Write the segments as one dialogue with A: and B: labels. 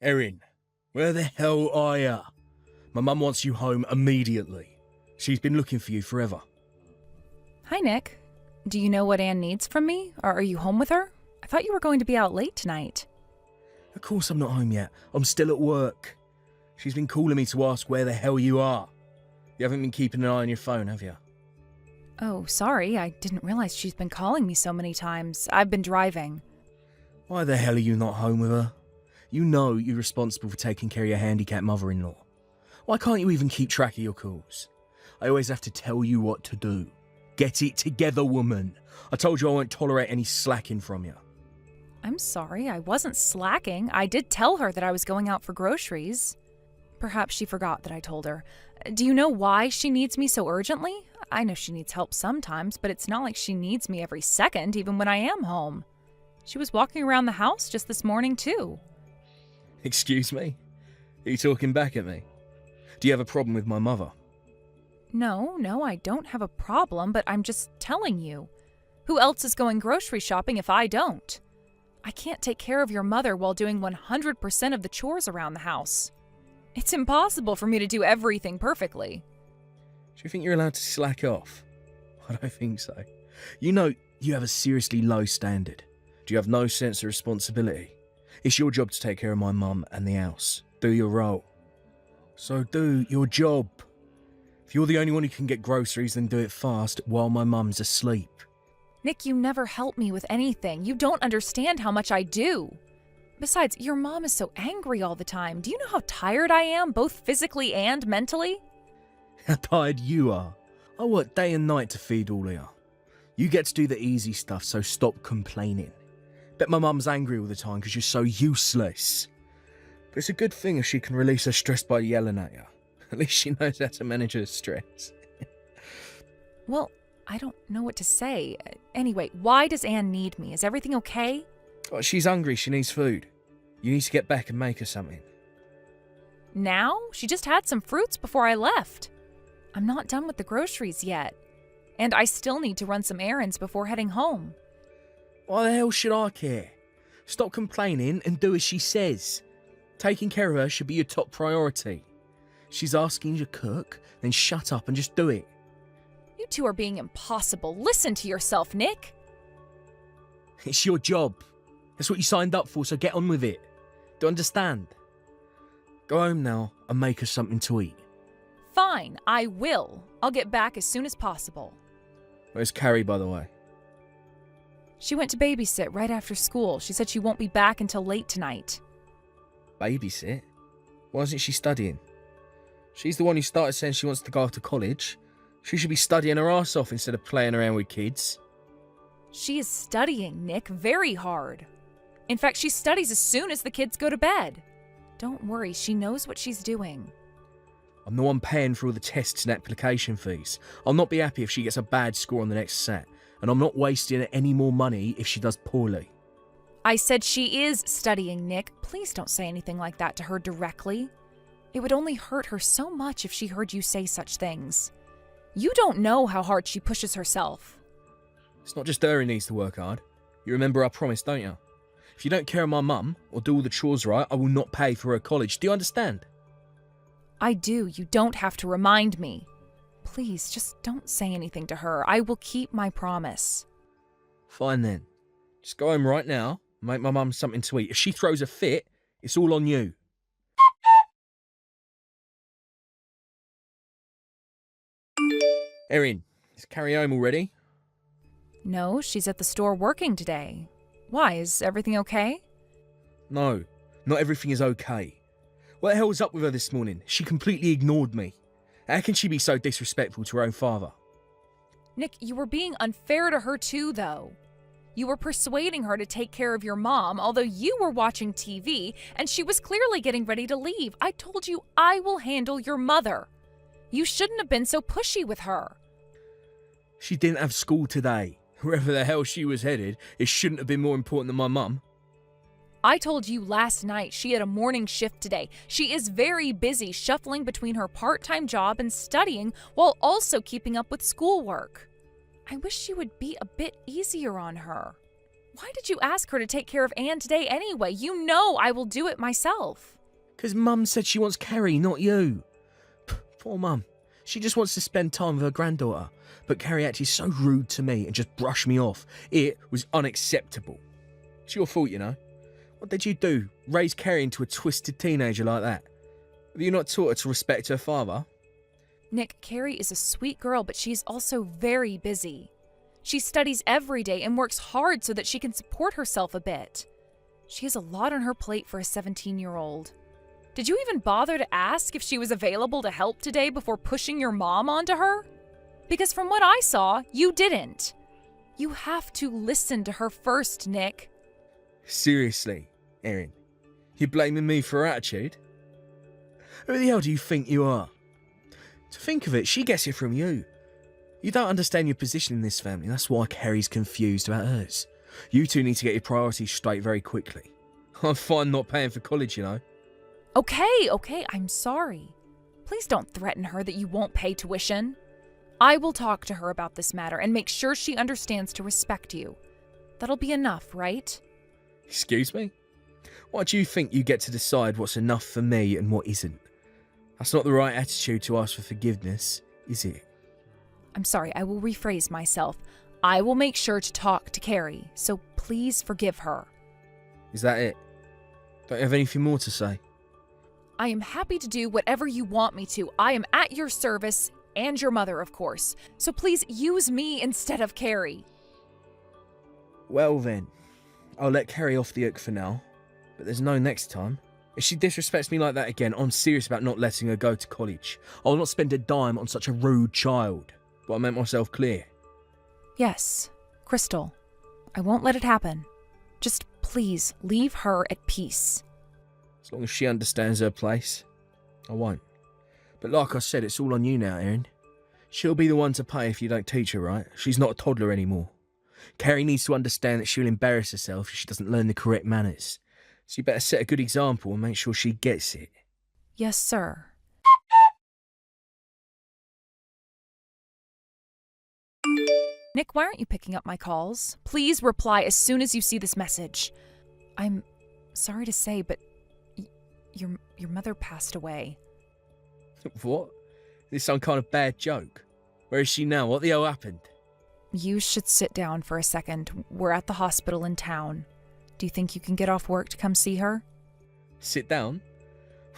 A: Erin, where the hell are ya? My mum wants you home immediately. She's been looking for you forever.
B: Hi, Nick. Do you know what Anne needs from me? Or are you home with her? I thought you were going to be out late tonight.
A: Of course I'm not home yet. I'm still at work. She's been calling me to ask where the hell you are. You haven't been keeping an eye on your phone, have you?
B: Oh, sorry. I didn't realize she's been calling me so many times. I've been driving.
A: Why the hell are you not home with her? You know you're responsible for taking care of your handicapped mother-in-law. Why can't you even keep track of your calls? I always have to tell you what to do. Get it together, woman. I told you I won't tolerate any slacking from you.
B: I'm sorry. I wasn't slacking. I did tell her that I was going out for groceries. Perhaps she forgot that I told her. Do you know why she needs me so urgently? I know she needs help sometimes, but it's not like she needs me every second, even when I am home. She was walking around the house just this morning, too.
A: Excuse me? Are you talking back at me? Do you have a problem with my mother?
B: No, I don't have a problem, but I'm just telling you. Who else is going grocery shopping if I don't? I can't take care of your mother while doing 100% of the chores around the house. It's impossible for me to do everything perfectly.
A: Do you think you're allowed to slack off? I don't think so. You know you have a seriously low standard. Do you have no sense of responsibility? It's your job to take care of my mum and the house. Do your role. So do your job. If you're the only one who can get groceries, then do it fast while my mum's asleep.
B: Nick, you never help me with anything. You don't understand how much I do. Besides, your mom is so angry all the time. Do you know how tired I am, both physically and mentally?
A: How tired you are. I work day and night to feed all of you. You get to do the easy stuff, so stop complaining. Bet my mum's angry all the time because you're so useless. But it's a good thing if she can release her stress by yelling at you. At least she knows how to manage her stress.
B: Well, I don't know what to say. Anyway, why does Anne need me? Is everything okay?
A: Oh, she's hungry, she needs food. You need to get back and make her something.
B: Now? She just had some fruits before I left. I'm not done with the groceries yet. And I still need to run some errands before heading home.
A: Why the hell should I care? Stop complaining and do as she says. Taking care of her should be your top priority. She's asking you to cook, then shut up and just do it.
B: You two are being impossible. Listen to yourself, Nick.
A: It's your job. That's what you signed up for, so get on with it. Do you understand? Go home now and make us something to eat.
B: Fine, I will. I'll get back as soon as possible.
A: Where's Carrie, by the way?
B: She went to babysit right after school. She said she won't be back until late tonight.
A: Babysit? Why isn't she studying? She's the one who started saying she wants to go off to college. She should be studying her ass off instead of playing around with kids.
B: She is studying, Nick, very hard. In fact, she studies as soon as the kids go to bed. Don't worry, she knows what she's doing.
A: I'm the one paying for all the tests and application fees. I'll not be happy if she gets a bad score on the next set, and I'm not wasting any more money if she does poorly.
B: I said she is studying, Nick. Please don't say anything like that to her directly. It would only hurt her so much if she heard you say such things. You don't know how hard she pushes herself.
A: It's not just her who needs to work hard. You remember our promise, don't you? If you don't care of my mum, or do all the chores right, I will not pay for her college. Do you understand?
B: I do. You don't have to remind me. Please, just don't say anything to her. I will keep my promise.
A: Fine then. Just go home right now and make my mum something to eat. If she throws a fit, it's all on you. Erin, is Carrie home already?
B: No, she's at the store working today. Why, is everything okay?
A: No, not everything is okay. What the hell was up with her this morning? She completely ignored me. How can she be so disrespectful to her own father?
B: Nick, you were being unfair to her too, though. You were persuading her to take care of your mom, although you were watching TV, and she was clearly getting ready to leave. I told you I will handle your mother. You shouldn't have been so pushy with her.
A: She didn't have school today. Wherever the hell she was headed, it shouldn't have been more important than my mum.
B: I told you last night she had a morning shift today. She is very busy shuffling between her part-time job and studying while also keeping up with schoolwork. I wish you would be a bit easier on her. Why did you ask her to take care of Anne today anyway? You know I will do it myself.
A: 'Cause Mum said she wants Carrie, not you. Poor Mum. She just wants to spend time with her granddaughter. But Carrie acted so rude to me and just brushed me off. It was unacceptable. It's your fault, you know. What did you do? Raise Carrie into a twisted teenager like that? Have you not taught her to respect her father?
B: Nick, Carrie is a sweet girl, but she's also very busy. She studies every day and works hard so that she can support herself a bit. She has a lot on her plate for a 17-year-old. Did you even bother to ask if she was available to help today before pushing your mom onto her? Because from what I saw, you didn't. You have to listen to her first, Nick.
A: Seriously, Erin? You blaming me for her attitude? Who the hell do you think you are? To think of it, she gets it from you. You don't understand your position in this family. That's why Carrie's confused about hers. You two need to get your priorities straight very quickly. I'm fine not paying for college, you know.
B: Okay, I'm sorry. Please don't threaten her that you won't pay tuition. I will talk to her about this matter and make sure she understands to respect you. That'll be enough, right?
A: Excuse me? Why do you think you get to decide what's enough for me and what isn't? That's not the right attitude to ask for forgiveness, is it?
B: I'm sorry, I will rephrase myself. I will make sure to talk to Carrie, so please forgive her.
A: Is that it? Don't you have anything more to say?
B: I am happy to do whatever you want me to. I am at your service, and your mother, of course. So please use me instead of Carrie.
A: Well then, I'll let Carrie off the hook for now, but there's no next time. If she disrespects me like that again, I'm serious about not letting her go to college. I'll not spend a dime on such a rude child. But I meant myself clear.
B: Yes, Crystal. I won't let it happen. Just please leave her at peace.
A: As long as she understands her place, I won't. But like I said, it's all on you now, Erin. She'll be the one to pay if you don't teach her right. She's not a toddler anymore. Carrie needs to understand that she'll embarrass herself if she doesn't learn the correct manners. So you better set a good example and make sure she gets it.
B: Yes, sir. Nick, why aren't you picking up my calls? Please reply as soon as you see this message. I'm sorry to say, but your mother passed away.
A: What? Is this some kind of bad joke? Where is she now? What the hell happened?
B: You should sit down for a second. We're at the hospital in town. Do you think you can get off work to come see her?
A: Sit down?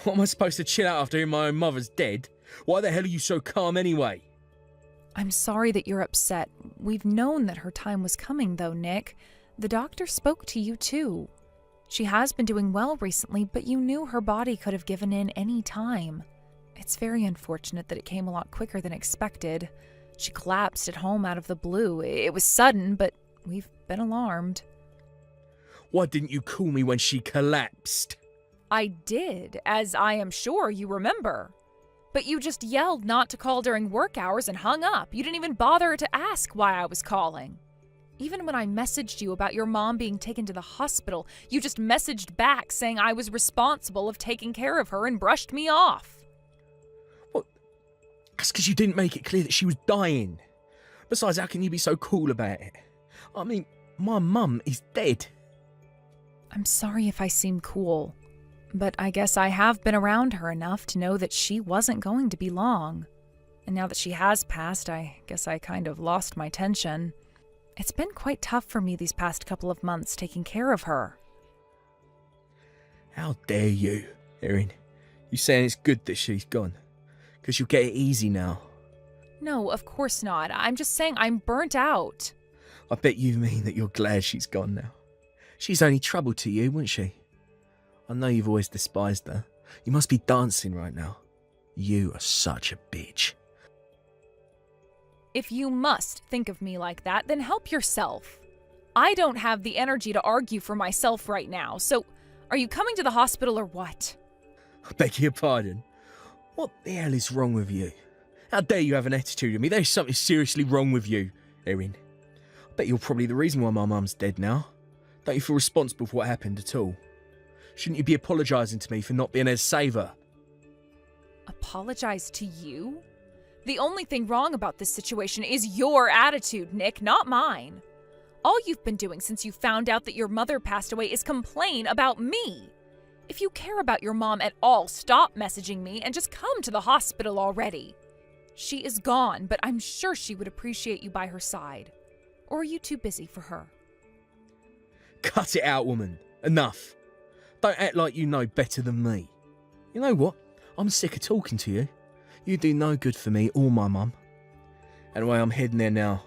A: What am I supposed to chill out after hearing my own mother's dead? Why the hell are you so calm anyway?
B: I'm sorry that you're upset. We've known that her time was coming, though, Nick. The doctor spoke to you, too. She has been doing well recently, but you knew her body could have given in any time. It's very unfortunate that it came a lot quicker than expected. She collapsed at home out of the blue. It was sudden, but we've been alarmed.
A: Why didn't you call me when she collapsed?
B: I did, as I am sure you remember. But you just yelled not to call during work hours and hung up. You didn't even bother to ask why I was calling. Even when I messaged you about your mom being taken to the hospital, you just messaged back saying I was responsible of taking care of her and brushed me off.
A: What? That's because you didn't make it clear that she was dying. Besides, how can you be so cool about it? I mean, my mum is dead.
B: I'm sorry if I seem cool. But I guess I have been around her enough to know that she wasn't going to be long. And now that she has passed, I guess I kind of lost my tension. It's been quite tough for me these past couple of months taking care of her.
A: How dare you, Erin? You saying it's good that she's gone? Because you'll get it easy now.
B: No, of course not. I'm just saying I'm burnt out.
A: I bet you mean that you're glad she's gone now. She's only trouble to you, wouldn't she? I know you've always despised her. You must be dancing right now. You are such a bitch.
B: If you must think of me like that, then help yourself. I don't have the energy to argue for myself right now, so are you coming to the hospital or what?
A: I beg your pardon. What the hell is wrong with you? How dare you have an attitude of me? There's something seriously wrong with you, Erin. I bet you're probably the reason why my mum's dead now. Don't you feel responsible for what happened at all? Shouldn't you be apologising to me for not being able to save her?
B: Apologize to you? The only thing wrong about this situation is your attitude, Nick, not mine. All you've been doing since you found out that your mother passed away is complain about me. If you care about your mom at all, stop messaging me and just come to the hospital already. She is gone, but I'm sure she would appreciate you by her side. Or are you too busy for her?
A: Cut it out, woman. Enough. Don't act like you know better than me. You know what? I'm sick of talking to you. You do no good for me or my mum. Anyway, I'm heading there now.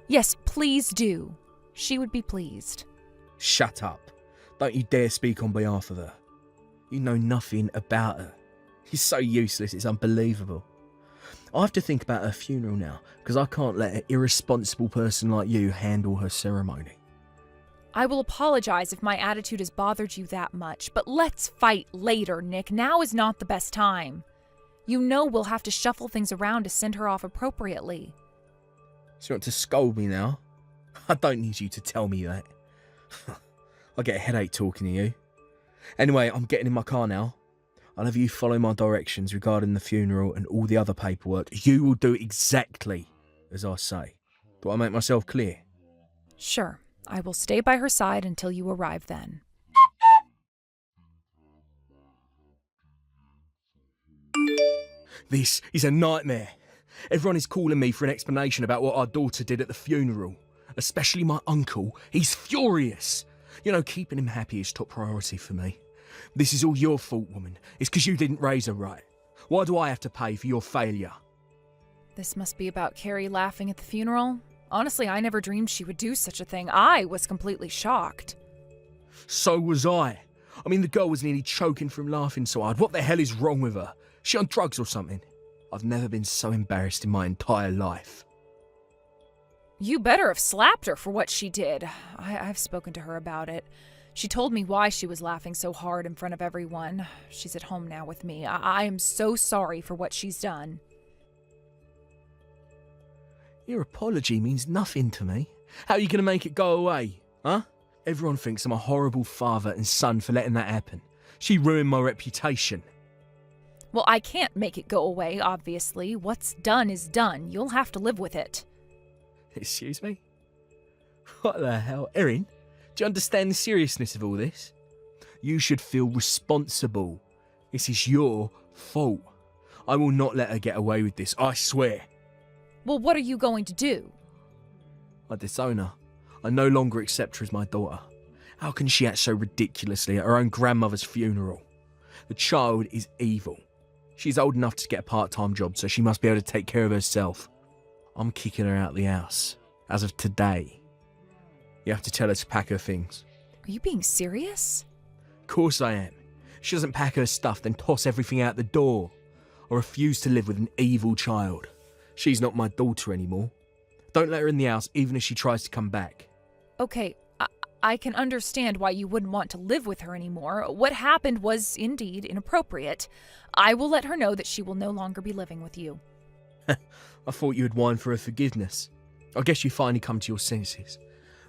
B: Yes, please do. She would be pleased.
A: Shut up. Don't you dare speak on behalf of her. You know nothing about her. She's so useless, it's unbelievable. I have to think about her funeral now, because I can't let an irresponsible person like you handle her ceremony.
B: I will apologize if my attitude has bothered you that much, but let's fight later, Nick. Now is not the best time. You know we'll have to shuffle things around to send her off appropriately.
A: So you want to scold me now? I don't need you to tell me that. I get a headache talking to you. Anyway, I'm getting in my car now. I'll have you follow my directions regarding the funeral and all the other paperwork. You will do exactly as I say. Do I make myself clear?
B: Sure. I will stay by her side until you arrive then.
A: This is a nightmare. Everyone is calling me for an explanation about what our daughter did at the funeral. Especially my uncle. He's furious. You know, keeping him happy is top priority for me. This is all your fault, woman. It's because you didn't raise her right. Why do I have to pay for your failure?
B: This must be about Carrie laughing at the funeral. Honestly, I never dreamed she would do such a thing. I was completely shocked.
A: So was I. I mean, the girl was nearly choking from laughing so hard. What the hell is wrong with her? Is she on drugs or something? I've never been so embarrassed in my entire life.
B: You better have slapped her for what she did. I've spoken to her about it. She told me why she was laughing so hard in front of everyone. She's at home now with me. I am so sorry for what she's done.
A: Your apology means nothing to me. How are you going to make it go away, huh? Everyone thinks I'm a horrible father and son for letting that happen. She ruined my reputation.
B: Well, I can't make it go away, obviously. What's done is done. You'll have to live with it.
A: Excuse me? What the hell? Erin, do you understand the seriousness of all this? You should feel responsible. This is your fault. I will not let her get away with this, I swear.
B: Well, what are you going to do?
A: I disown her. I no longer accept her as my daughter. How can she act so ridiculously at her own grandmother's funeral? The child is evil. She's old enough to get a part-time job, so she must be able to take care of herself. I'm kicking her out of the house. As of today. You have to tell her to pack her things.
B: Are you being serious?
A: Of course I am. If she doesn't pack her stuff, then toss everything out the door. I refuse to live with an evil child. She's not my daughter anymore. Don't let her in the house, even if she tries to come back.
B: Okay, I can understand why you wouldn't want to live with her anymore. What happened was indeed inappropriate. I will let her know that she will no longer be living with you.
A: I thought you would whine for her forgiveness. I guess you finally come to your senses.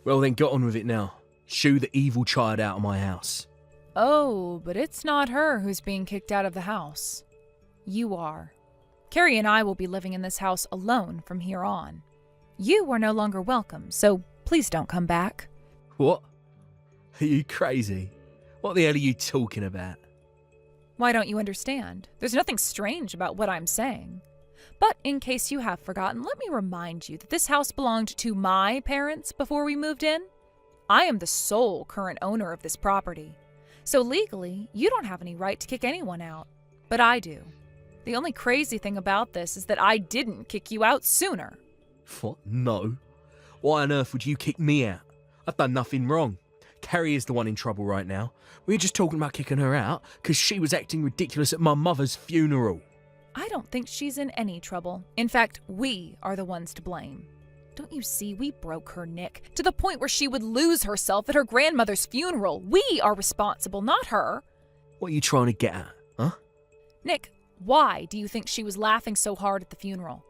A: Well then, get on with it now. Shoo the evil child out of my house.
B: Oh, but it's not her who's being kicked out of the house. You are. Carrie and I will be living in this house alone from here on. You are no longer welcome, so please don't come back.
A: What? Are you crazy? What the hell are you talking about?
B: Why don't you understand? There's nothing strange about what I'm saying. But in case you have forgotten, let me remind you that this house belonged to my parents before we moved in. I am the sole current owner of this property. So legally, you don't have any right to kick anyone out. But I do. The only crazy thing about this is that I didn't kick you out sooner.
A: What? No. Why on earth would you kick me out? I've done nothing wrong. Carrie is the one in trouble right now. We were just talking about kicking her out because she was acting ridiculous at my mother's funeral.
B: I don't think she's in any trouble. In fact, we are the ones to blame. Don't you see, we broke her, Nick, to the point where she would lose herself at her grandmother's funeral. We are responsible, not her.
A: What are you trying to get at, huh?
B: Nick, why do you think she was laughing so hard at the funeral?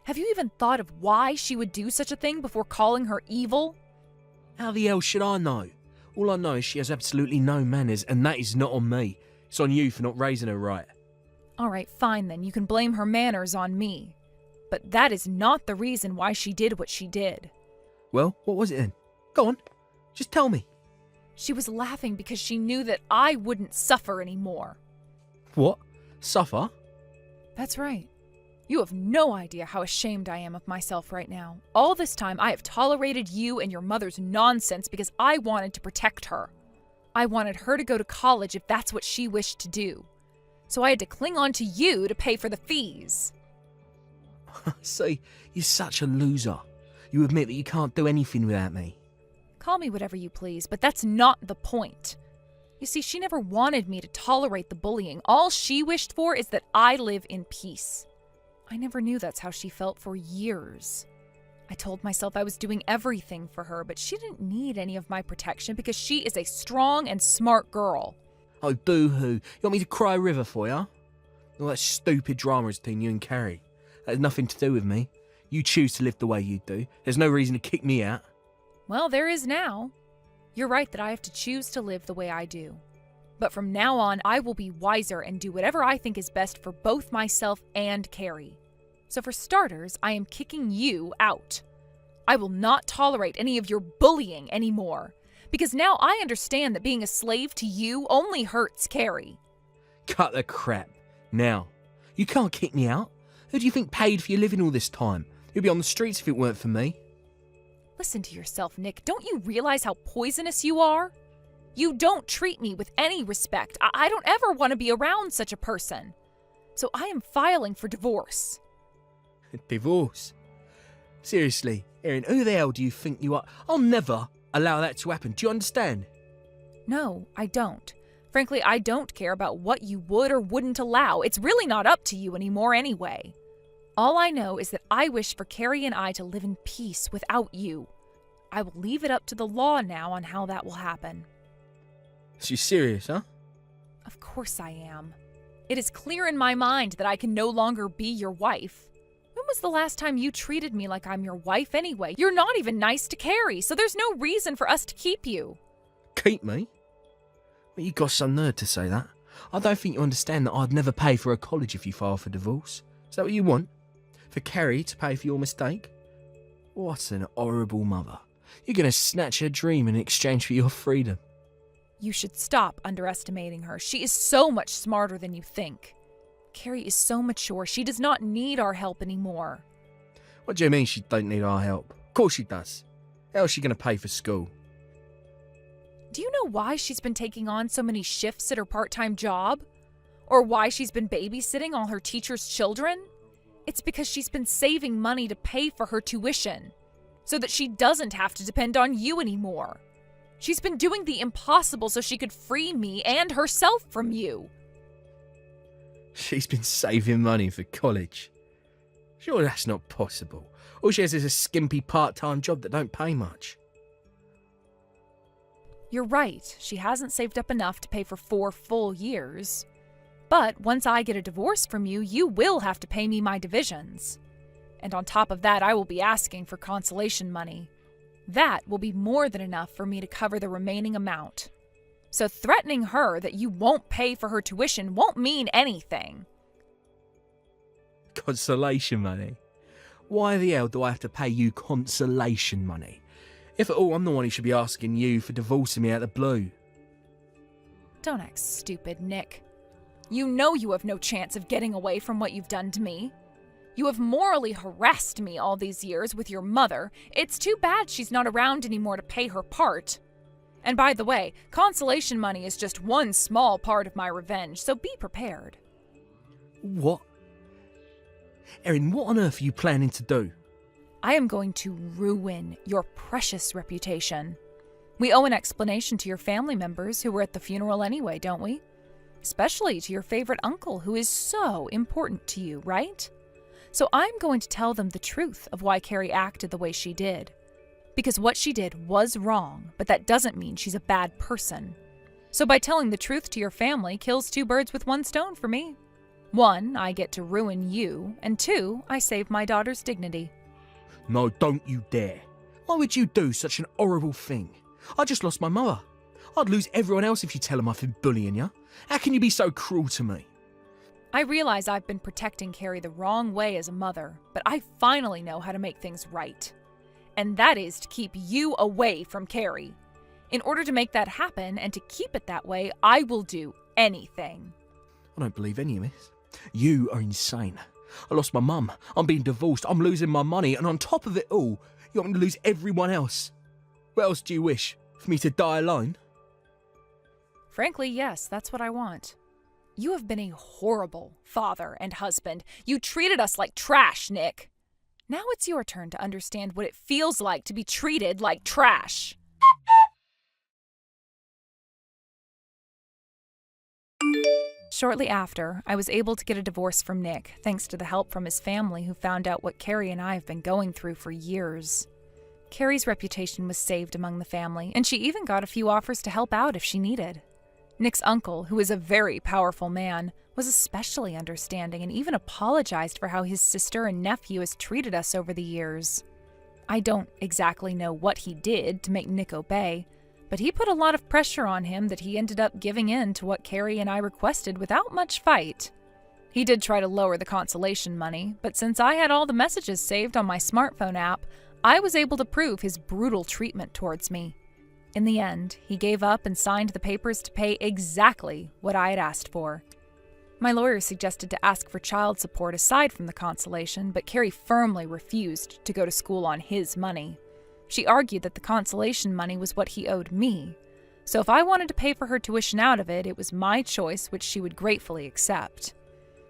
B: Have you even thought of why she would do such a thing before calling her evil?
A: How the hell should I know? All I know is she has absolutely no manners, and that is not on me. It's on you for not raising her right.
B: All right, fine then. You can blame her manners on me. But that is not the reason why she did what she did.
A: Well, what was it then? Go on, just tell me.
B: She was laughing because she knew that I wouldn't suffer anymore.
A: What? Suffer?
B: That's right. You have no idea how ashamed I am of myself right now. All this time, I have tolerated you and your mother's nonsense because I wanted to protect her. I wanted her to go to college if that's what she wished to do. So I had to cling on to you to pay for the fees.
A: See, you're such a loser. You admit that you can't do anything without me.
B: Call me whatever you please, but that's not the point. You see, she never wanted me to tolerate the bullying. All she wished for is that I live in peace. I never knew that's how she felt for years. I told myself I was doing everything for her, but she didn't need any of my protection because she is a strong and smart girl.
A: Oh, boo-hoo. You want me to cry a river for you? All that stupid drama is between you and Carrie. That has nothing to do with me. You choose to live the way you do. There's no reason to kick me out.
B: Well, there is now. You're right that I have to choose to live the way I do. But from now on, I will be wiser and do whatever I think is best for both myself and Carrie. So for starters, I am kicking you out. I will not tolerate any of your bullying anymore. Because now I understand that being a slave to you only hurts Carrie.
A: Cut the crap. Now, you can't kick me out. Who do you think paid for your living all this time? You'd be on the streets if it weren't for me.
B: Listen to yourself, Nick. Don't you realize how poisonous you are? You don't treat me with any respect. I don't ever want to be around such a person. So I am filing for divorce.
A: Divorce? Seriously, Erin, who the hell do you think you are? I'll never allow that to happen. Do you understand?
B: No, I don't. Frankly, I don't care about what you would or wouldn't allow. It's really not up to you anymore anyway. All I know is that I wish for Carrie and I to live in peace without you. I will leave it up to the law now on how that will happen.
A: So you're serious, huh?
B: Of course I am. It is clear in my mind that I can no longer be your wife. When was the last time you treated me like I'm your wife anyway? You're not even nice to Carrie, so there's no reason for us to keep you.
A: Keep me? Well, you got some nerve to say that. I don't think you understand that I'd never pay for a college if you file for divorce. Is that what you want? For Carrie to pay for your mistake? What an horrible mother. You're going to snatch her dream in exchange for your freedom.
B: You should stop underestimating her. She is so much smarter than you think. Carrie is so mature. She does not need our help anymore.
A: What do you mean she don't need our help? Of course she does. How is she going to pay for school?
B: Do you know why she's been taking on so many shifts at her part-time job? Or why she's been babysitting all her teachers' children? It's because she's been saving money to pay for her tuition, so that she doesn't have to depend on you anymore. She's been doing the impossible so she could free me and herself from you.
A: She's been saving money for college. Sure, that's not possible. All she has is a skimpy part-time job that don't pay much.
B: You're right, she hasn't saved up enough to pay for 4 full years. But once I get a divorce from you, you will have to pay me my divisions. And on top of that, I will be asking for consolation money. That will be more than enough for me to cover the remaining amount. So threatening her that you won't pay for her tuition won't mean anything.
A: Consolation money? Why the hell do I have to pay you consolation money? If at all, I'm the one who should be asking you for divorcing me out of the blue.
B: Don't act stupid, Nick. You know you have no chance of getting away from what you've done to me. You have morally harassed me all these years with your mother. It's too bad she's not around anymore to pay her part. And by the way, consolation money is just one small part of my revenge, so be prepared.
A: What? Erin, what on earth are you planning to do?
B: I am going to ruin your precious reputation. We owe an explanation to your family members who were at the funeral anyway, don't we? Especially to your favorite uncle who is so important to you, right? So I'm going to tell them the truth of why Carrie acted the way she did. Because what she did was wrong, but that doesn't mean she's a bad person. So by telling the truth to your family kills 2 birds with 1 stone for me. 1, I get to ruin you, and 2, I save my daughter's dignity.
A: No, don't you dare. Why would you do such an horrible thing? I just lost my mother. I'd lose everyone else if you tell them I've been bullying you. How can you be so cruel to me?
B: I realize I've been protecting Carrie the wrong way as a mother, but I finally know how to make things right. and that is to keep you away from Carrie. In order to make that happen and to keep it that way, I will do anything.
A: I don't believe any of this. You are insane. I lost my mum. I'm being divorced. I'm losing my money. And on top of it all, you want me to lose everyone else. What else do you wish? For me to die alone?
B: Frankly, yes, that's what I want. You have been a horrible father and husband. You treated us like trash, Nick. Now it's your turn to understand what it feels like to be treated like trash. Shortly after, I was able to get a divorce from Nick, thanks to the help from his family who found out what Carrie and I have been going through for years. Carrie's reputation was saved among the family, and she even got a few offers to help out if she needed. Nick's uncle, who is a very powerful man, was especially understanding and even apologized for how his sister and nephew has treated us over the years. I don't exactly know what he did to make Nick obey, but he put a lot of pressure on him that he ended up giving in to what Carrie and I requested without much fight. He did try to lower the consolation money, but since I had all the messages saved on my smartphone app, I was able to prove his brutal treatment towards me. In the end, he gave up and signed the papers to pay exactly what I had asked for. My lawyer suggested to ask for child support aside from the consolation, but Carrie firmly refused to go to school on his money. She argued that the consolation money was what he owed me, so if I wanted to pay for her tuition out of it, it was my choice, which she would gratefully accept.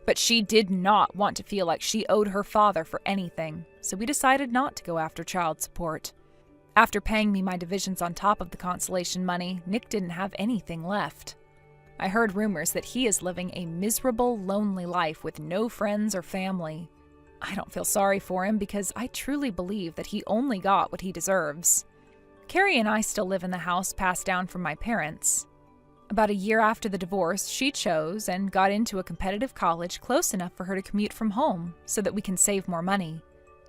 B: But she did not want to feel like she owed her father for anything, so we decided not to go after child support. After paying me my divisions on top of the consolation money, Nick didn't have anything left. I heard rumors that he is living a miserable, lonely life with no friends or family. I don't feel sorry for him because I truly believe that he only got what he deserves. Carrie and I still live in the house passed down from my parents. About a year after the divorce, she chose and got into a competitive college close enough for her to commute from home so that we can save more money.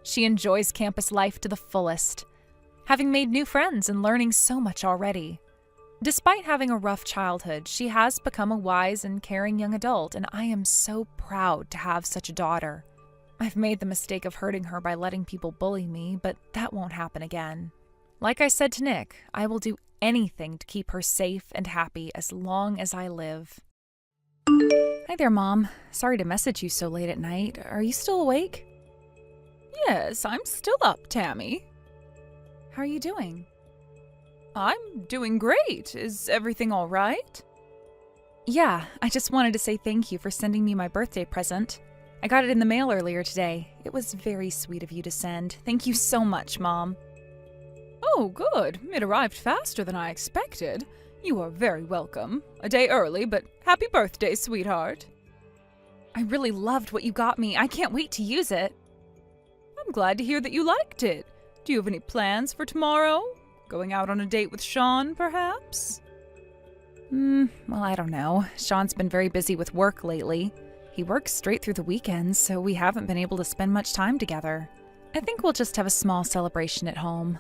B: She enjoys campus life to the fullest, having made new friends and learning so much already. Despite having a rough childhood, she has become a wise and caring young adult, and I am so proud to have such a daughter. I've made the mistake of hurting her by letting people bully me, but that won't happen again. Like I said to Nick, I will do anything to keep her safe and happy as long as I live. Hi there, Mom. Sorry to message you so late at night. Are you still awake?
C: Yes, I'm still up, Tammy.
B: How are you doing?
C: I'm doing great. Is everything all right?
B: Yeah, I just wanted to say thank you for sending me my birthday present. I got it in the mail earlier today. It was very sweet of you to send. Thank you so much, Mom.
C: Oh, good. It arrived faster than I expected. You are very welcome. A day early, but happy birthday, sweetheart.
B: I really loved what you got me. I can't wait to use it.
C: I'm glad to hear that you liked it. Do you have any plans for tomorrow? Going out on a date with Sean, perhaps?
B: Well, I don't know. Sean's been very busy with work lately. He works straight through the weekends, so we haven't been able to spend much time together. I think we'll just have a small celebration at home.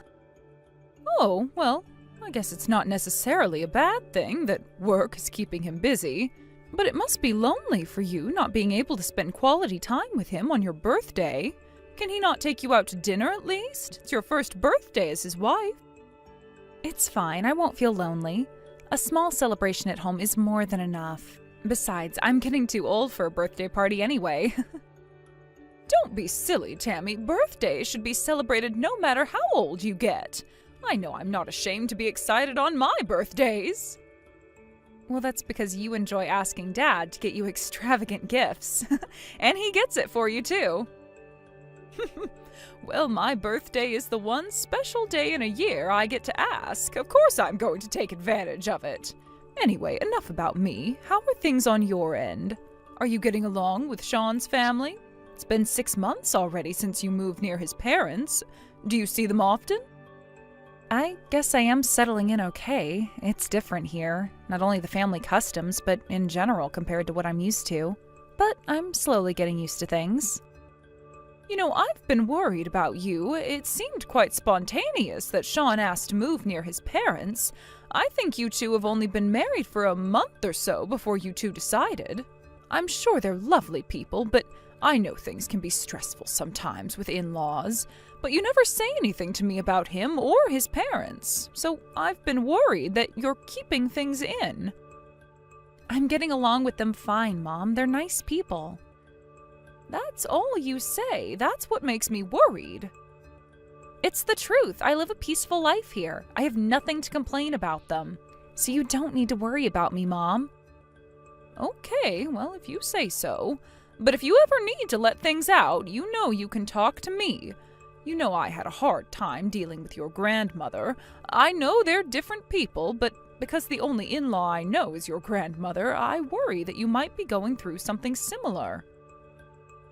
C: Oh, well, I guess it's not necessarily a bad thing that work is keeping him busy, but it must be lonely for you not being able to spend quality time with him on your birthday. Can he not take you out to dinner at least? It's your first birthday as his wife.
B: It's fine. I won't feel lonely. A small celebration at home is more than enough. Besides, I'm getting too old for a birthday party anyway.
C: Don't be silly, Tammy. Birthdays should be celebrated no matter how old you get. I know I'm not ashamed to be excited on my birthdays.
B: Well, that's because you enjoy asking Dad to get you extravagant gifts. And he gets it for you, too.
C: Well, my birthday is the one special day in a year I get to ask. Of course I'm going to take advantage of it. Anyway, enough about me. How are things on your end? Are you getting along with Sean's family? It's been 6 months already since you moved near his parents. Do you see them often?
B: I guess I am settling in okay. It's different here. Not only the family customs, but in general compared to what I'm used to. But I'm slowly getting used to things.
C: You know, I've been worried about you. It seemed quite spontaneous that Sean asked to move near his parents. I think you two have only been married for a month or so before you two decided. I'm sure they're lovely people, but I know things can be stressful sometimes with in-laws. But you never say anything to me about him or his parents, so I've been worried that you're keeping things in.
B: I'm getting along with them fine, Mom. They're nice people.
C: That's all you say. That's what makes me worried.
B: It's the truth. I live a peaceful life here. I have nothing to complain about them. So you don't need to worry about me, Mom.
C: Okay, well, if you say so. But if you ever need to let things out, you know you can talk to me. You know I had a hard time dealing with your grandmother. I know they're different people, but because the only in-law I know is your grandmother, I worry that you might be going through something similar.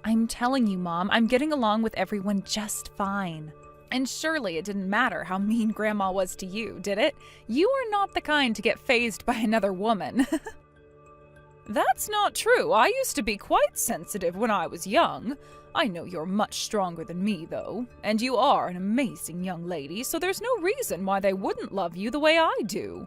B: I'm telling you, Mom, I'm getting along with everyone just fine. And surely it didn't matter how mean Grandma was to you, did it? You are not the kind to get fazed by another woman.
C: That's not true. I used to be quite sensitive when I was young. I know you're much stronger than me, though, and you are an amazing young lady, so there's no reason why they wouldn't love you the way I do.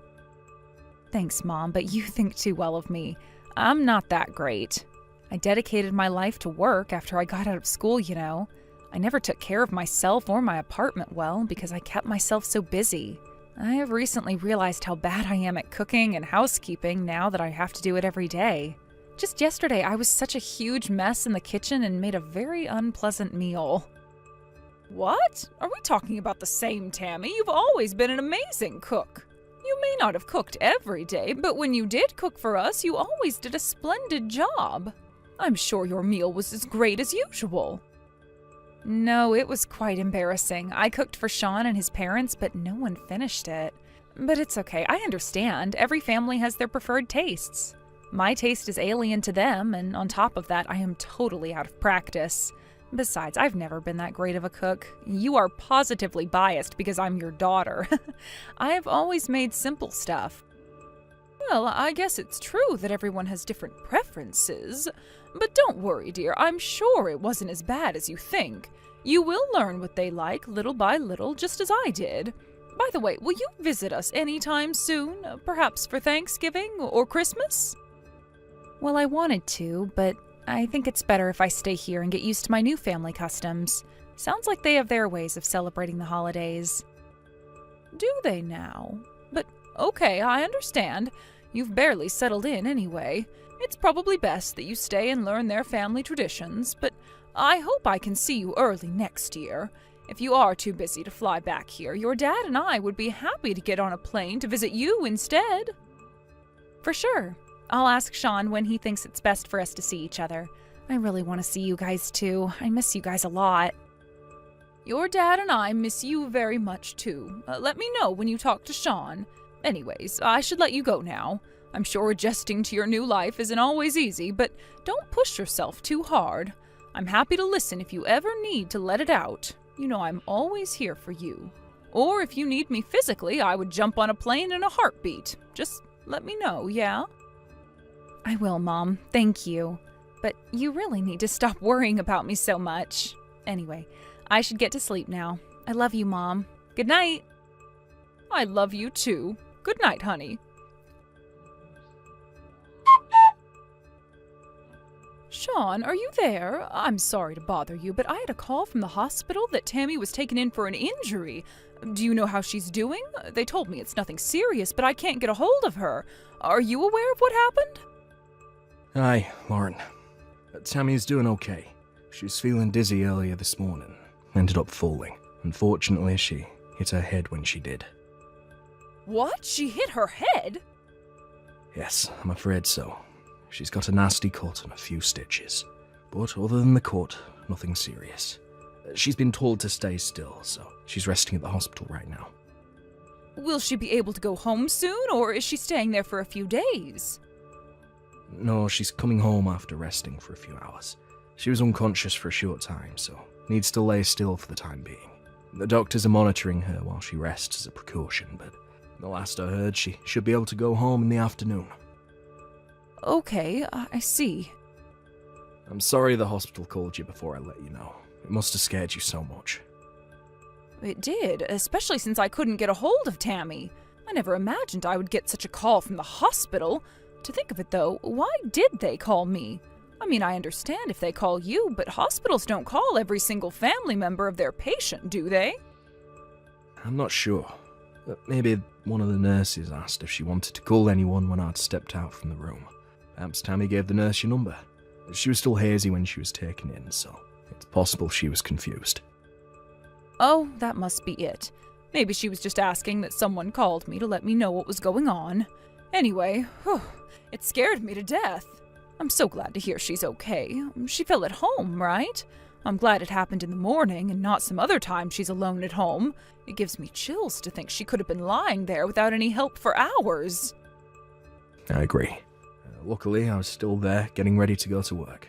B: Thanks, Mom, but you think too well of me. I'm not that great. I dedicated my life to work after I got out of school, you know. I never took care of myself or my apartment well because I kept myself so busy. I have recently realized how bad I am at cooking and housekeeping now that I have to do it every day. Just yesterday, I was such a huge mess in the kitchen and made a very unpleasant meal.
C: What? Are we talking about the same Tammy? You've always been an amazing cook. You may not have cooked every day, but when you did cook for us, you always did a splendid job. I'm sure your meal was as great as usual.
B: No, it was quite embarrassing. I cooked for Sean and his parents, but no one finished it. But it's okay, I understand. Every family has their preferred tastes. My taste is alien to them, and on top of that, I am totally out of practice. Besides, I've never been that great of a cook. You are positively biased because I'm your daughter. I have always made simple stuff.
C: Well, I guess it's true that everyone has different preferences. But don't worry, dear. I'm sure it wasn't as bad as you think. You will learn what they like little by little, just as I did. By the way, will you visit us anytime soon? Perhaps for Thanksgiving or Christmas?
B: Well, I wanted to, but I think it's better if I stay here and get used to my new family customs. Sounds like they have their ways of celebrating the holidays.
C: Do they now? But okay, I understand. You've barely settled in anyway. It's probably best that you stay and learn their family traditions, but I hope I can see you early next year. If you are too busy to fly back here, your dad and I would be happy to get on a plane to visit you instead.
B: For sure. I'll ask Sean when he thinks it's best for us to see each other. I really want to see you guys too. I miss you guys a lot.
C: Your dad and I miss you very much too. Let me know when you talk to Sean. Anyways, I should let you go now. I'm sure adjusting to your new life isn't always easy, but don't push yourself too hard. I'm happy to listen if you ever need to let it out. You know I'm always here for you. Or if you need me physically, I would jump on a plane in a heartbeat. Just let me know, yeah?
B: I will, Mom. Thank you. But you really need to stop worrying about me so much. Anyway, I should get to sleep now. I love you, Mom. Good night.
C: I love you too. Good night, honey. Sean, are you there? I'm sorry to bother you, but I had a call from the hospital that Tammy was taken in for an injury. Do you know how she's doing? They told me it's nothing serious, but I can't get a hold of her. Are you aware of what happened?
A: Hi, Lauren. Tammy's doing okay. She was feeling dizzy earlier this morning. Ended up falling. Unfortunately, she hit her head when she did.
C: What? She hit her head?
A: Yes, I'm afraid so. She's got a nasty cut and a few stitches. But other than the cut, nothing serious. She's been told to stay still, so she's resting at the hospital right now.
C: Will she be able to go home soon, or is she staying there for a few days?
A: No, she's coming home after resting for a few hours. She was unconscious for a short time, so needs to lay still for the time being. The doctors are monitoring her while she rests as a precaution, but the last I heard, she should be able to go home in the afternoon.
C: Okay, I see.
A: I'm sorry the hospital called you before I let you know. It must have scared you so much.
C: It did, especially since I couldn't get a hold of Tammy. I never imagined I would get such a call from the hospital. To think of it though, why did they call me? I mean, I understand if they call you, but hospitals don't call every single family member of their patient, do they?
A: I'm not sure. But maybe one of the nurses asked if she wanted to call anyone when I'd stepped out from the room. Perhaps Tammy gave the nurse your number. She was still hazy when she was taken in, so it's possible she was confused.
C: Oh, that must be it. Maybe she was just asking that someone called me to let me know what was going on. Anyway, it scared me to death. I'm so glad to hear she's okay. She fell at home, right? I'm glad it happened in the morning and not some other time she's alone at home. It gives me chills to think she could have been lying there without any help for hours.
A: I agree. Luckily, I was still there, getting ready to go to work.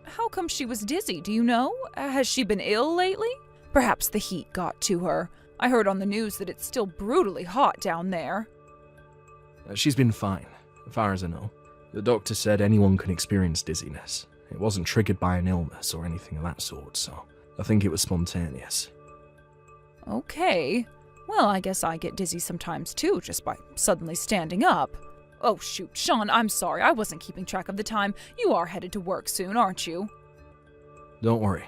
C: How come she was dizzy, do you know? Has she been ill lately? Perhaps the heat got to her. I heard on the news that it's still brutally hot down there.
A: She's been fine, as far as I know. The doctor said anyone can experience dizziness. It wasn't triggered by an illness or anything of that sort, so I think it was spontaneous.
C: Okay. Well, I guess I get dizzy sometimes too, just by suddenly standing up. Oh shoot, Sean, I'm sorry, I wasn't keeping track of the time. You are headed to work soon, aren't you?
A: Don't worry,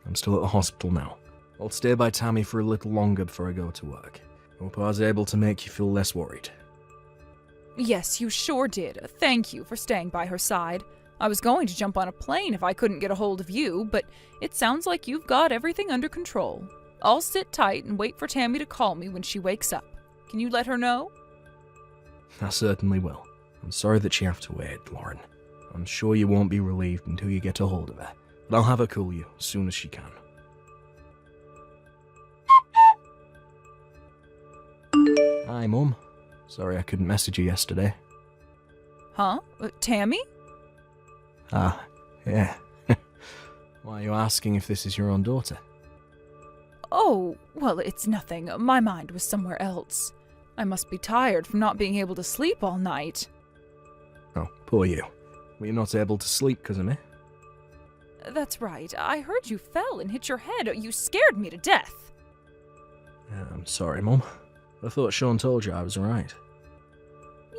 A: I'm still at the hospital now. I'll stay by Tammy for a little longer before I go to work. Hope I was able to make you feel less worried.
C: Yes, you sure did. Thank you for staying by her side. I was going to jump on a plane if I couldn't get a hold of you, but it sounds like you've got everything under control. I'll sit tight and wait for Tammy to call me when she wakes up. Can you let her know?
A: I certainly will. I'm sorry that you have to wait, Lauren. I'm sure you won't be relieved until you get a hold of her, but I'll have her call you as soon as she can. Hi, Mum. Sorry I couldn't message you yesterday.
C: Huh? Tammy?
A: Ah, yeah. Why are you asking if this is your own daughter?
C: Oh, well, it's nothing. My mind was somewhere else. I must be tired from not being able to sleep all night.
A: Oh, poor you. Were you not able to sleep because of me?
C: That's right. I heard you fell and hit your head. You scared me to death.
A: I'm sorry, Mum. I thought Sean told you I was alright.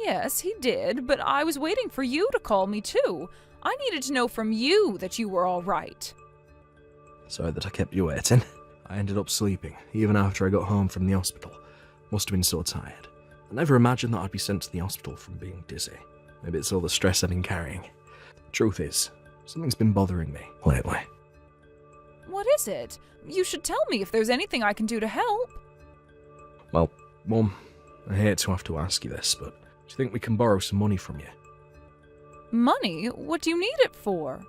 C: Yes, he did, but I was waiting for you to call me too. I needed to know from you that you were all right.
A: Sorry that I kept you waiting. I ended up sleeping, even after I got home from the hospital. Must have been so tired. I never imagined that I'd be sent to the hospital from being dizzy. Maybe it's all the stress I've been carrying. Truth is, something's been bothering me lately.
C: What is it? You should tell me if there's anything I can do to help.
A: Well, Mum, I hate to have to ask you this, but do you think we can borrow some money from you?
C: Money? What do you need it for?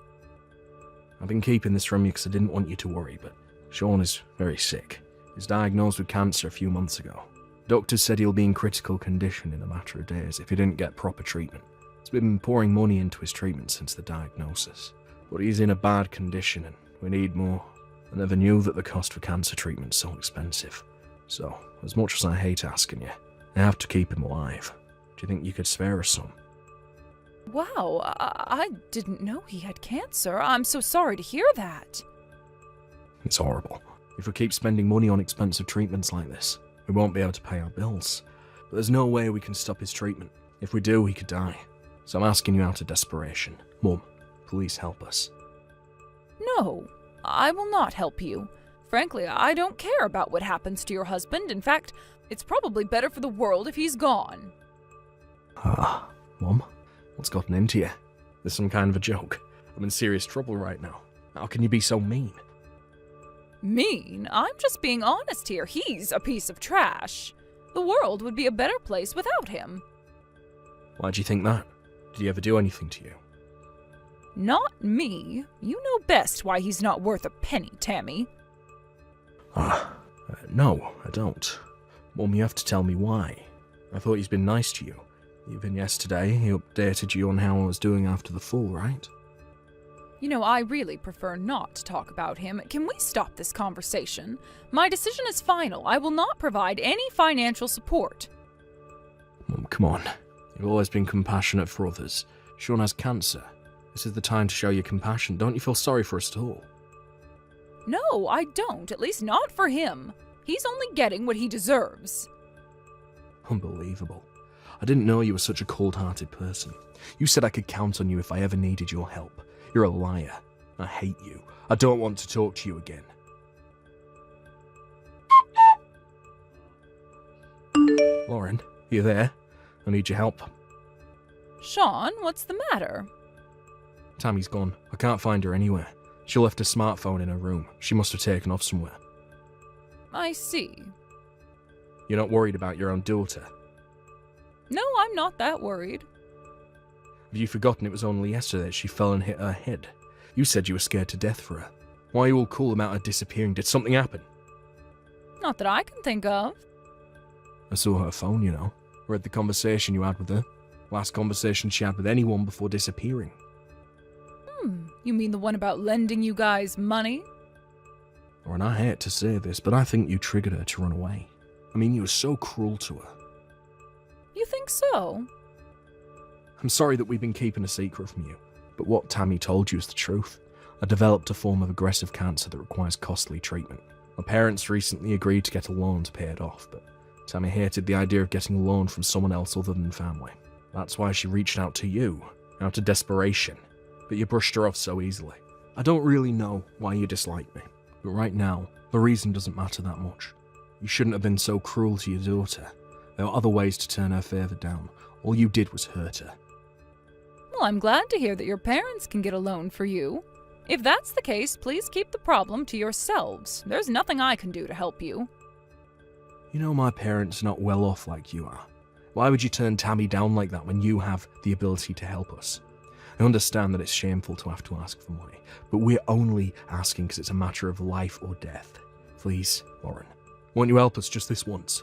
A: I've been keeping this from you because I didn't want you to worry, but Sean is very sick. He was diagnosed with cancer a few months ago. Doctors said he'll be in critical condition in a matter of days if he didn't get proper treatment. He's been pouring money into his treatment since the diagnosis. But he's in a bad condition and we need more. I never knew that the cost for cancer treatment's so expensive. So, as much as I hate asking you, I have to keep him alive. Do you think you could spare us some?
C: Wow, I didn't know he had cancer. I'm so sorry to hear that.
A: It's horrible. If we keep spending money on expensive treatments like this, we won't be able to pay our bills. But there's no way we can stop his treatment. If we do, he could die. So I'm asking you out of desperation. Mum, please help us.
C: No, I will not help you. Frankly, I don't care about what happens to your husband. In fact, it's probably better for the world if he's gone.
A: Mum, what's gotten into you? There's some kind of a joke. I'm in serious trouble right now. How can you be so mean?
C: Mean? I'm just being honest here. He's a piece of trash. The world would be a better place without him.
A: Why do you think that? Did he ever do anything to you?
C: Not me. You know best why he's not worth a penny, Tammy.
A: No, I don't. Mum, you have to tell me why. I thought he's been nice to you. Even yesterday, he updated you on how I was doing after the fall, right?
C: You know, I really prefer not to talk about him. Can we stop this conversation? My decision is final. I will not provide any financial support.
A: Mum, come on. You've always been compassionate for others. Sean has cancer. This is the time to show your compassion. Don't you feel sorry for us at all?
C: No, I don't. At least not for him. He's only getting what he deserves.
A: Unbelievable. I didn't know you were such a cold-hearted person. You said I could count on you if I ever needed your help. You're a liar. I hate you. I don't want to talk to you again. Lauren, you there? I need your help.
C: Sean, what's the matter?
A: Tammy's gone. I can't find her anywhere. She left her smartphone in her room. She must have taken off somewhere.
C: I see.
A: You're not worried about your own daughter?
C: No, I'm not that worried.
A: Have you forgotten it was only yesterday that she fell and hit her head? You said you were scared to death for her. Why are you all cool about her disappearing? Did something happen?
C: Not that I can think of.
A: I saw her phone, you know. Read the conversation you had with her. Last conversation she had with anyone before disappearing.
C: You mean the one about lending you guys money?
A: Lauren, I hate to say this, but I think you triggered her to run away. I mean, you were so cruel to her.
C: You think so?
A: I'm sorry that we've been keeping a secret from you, but what Tammy told you is the truth. I developed a form of aggressive cancer that requires costly treatment. My parents recently agreed to get a loan to pay it off, but Tammy hated the idea of getting a loan from someone else other than family. That's why she reached out to you, out of desperation. But you brushed her off so easily. I don't really know why you dislike me, but right now, the reason doesn't matter that much. You shouldn't have been so cruel to your daughter. There are other ways to turn her favour down. All you did was hurt her.
C: Well, I'm glad to hear that your parents can get a loan for you. If that's the case, please keep the problem to yourselves. There's nothing I can do to help you.
A: You know my parents are not well off like you are. Why would you turn Tammy down like that when you have the ability to help us? I understand that it's shameful to have to ask for money, but we're only asking because it's a matter of life or death. Please, Lauren, won't you help us just this once?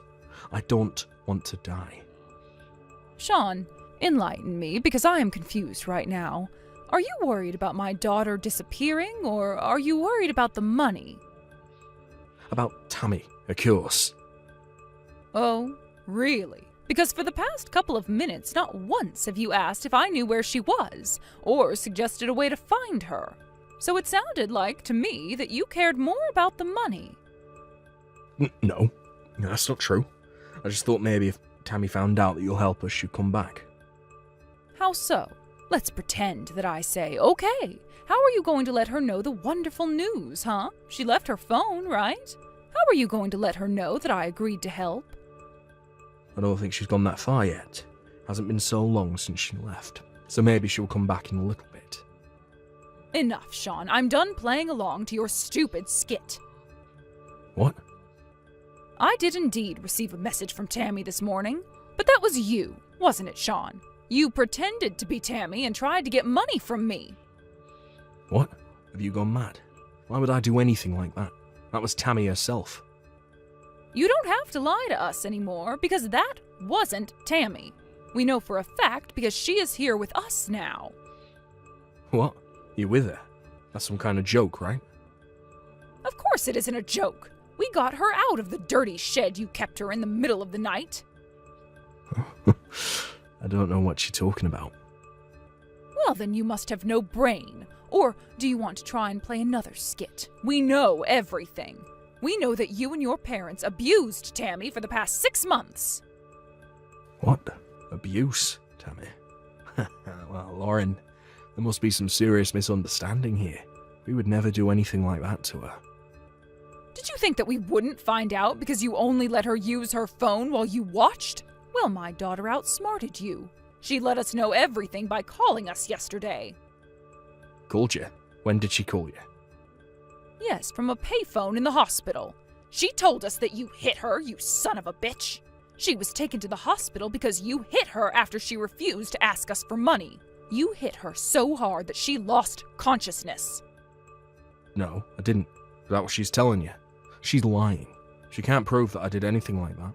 A: I don't want to die.
C: Sean, enlighten me, because I am confused right now. Are you worried about my daughter disappearing, or are you worried about the money?
A: About Tammy, of course.
C: Oh, really? Because for the past couple of minutes, not once have you asked if I knew where she was, or suggested a way to find her. So it sounded like, to me, that you cared more about the money.
A: No, that's not true. I just thought maybe if Tammy found out that you'll help us, she'd come back.
C: How so? Let's pretend that I say, okay. How are you going to let her know the wonderful news, huh? She left her phone, right? How are you going to let her know that I agreed to help?
A: I don't think she's gone that far yet. Hasn't been so long since she left. So maybe she'll come back in a little bit.
C: Enough, Sean. I'm done playing along to your stupid skit.
A: What?
C: I did indeed receive a message from Tammy this morning. But that was you, wasn't it, Sean? You pretended to be Tammy and tried to get money from me.
A: What? Have you gone mad? Why would I do anything like that? That was Tammy herself.
C: You don't have to lie to us anymore, because that wasn't Tammy. We know for a fact because she is here with us now.
A: What? You with her? That's some kind of joke, right?
C: Of course it isn't a joke. We got her out of the dirty shed you kept her in the middle of the night.
A: I don't know what you're talking about.
C: Well, then you must have no brain. Or do you want to try and play another skit? We know everything. We know that you and your parents abused Tammy for the past 6 months.
A: What? Abuse, Tammy? Well, Lauren, there must be some serious misunderstanding here. We would never do anything like that to her.
C: Did you think that we wouldn't find out because you only let her use her phone while you watched? Well, my daughter outsmarted you. She let us know everything by calling us yesterday.
A: Called you? When did she call you?
C: Yes, from a payphone in the hospital. She told us that you hit her, you son of a bitch. She was taken to the hospital because you hit her after she refused to ask us for money. You hit her so hard that she lost consciousness.
A: No, I didn't. Is that what she's telling you? She's lying. She can't prove that I did anything like that.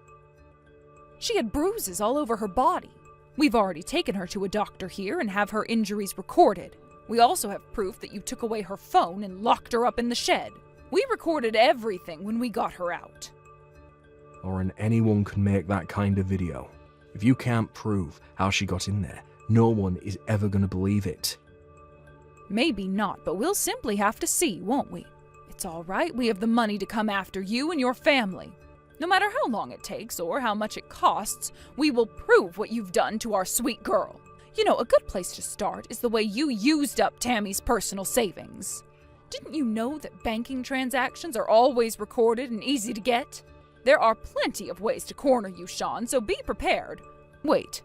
C: She had bruises all over her body. We've already taken her to a doctor here and have her injuries recorded. We also have proof that you took away her phone and locked her up in the shed. We recorded everything when we got her out.
A: Lauren, anyone can make that kind of video. If you can't prove how she got in there, no one is ever going to believe it.
C: Maybe not, but we'll simply have to see, won't we? It's all right, we have the money to come after you and your family. No matter how long it takes or how much it costs, we will prove what you've done to our sweet girl. You know, a good place to start is the way you used up Tammy's personal savings. Didn't you know that banking transactions are always recorded and easy to get? There are plenty of ways to corner you, Sean, so be prepared. Wait.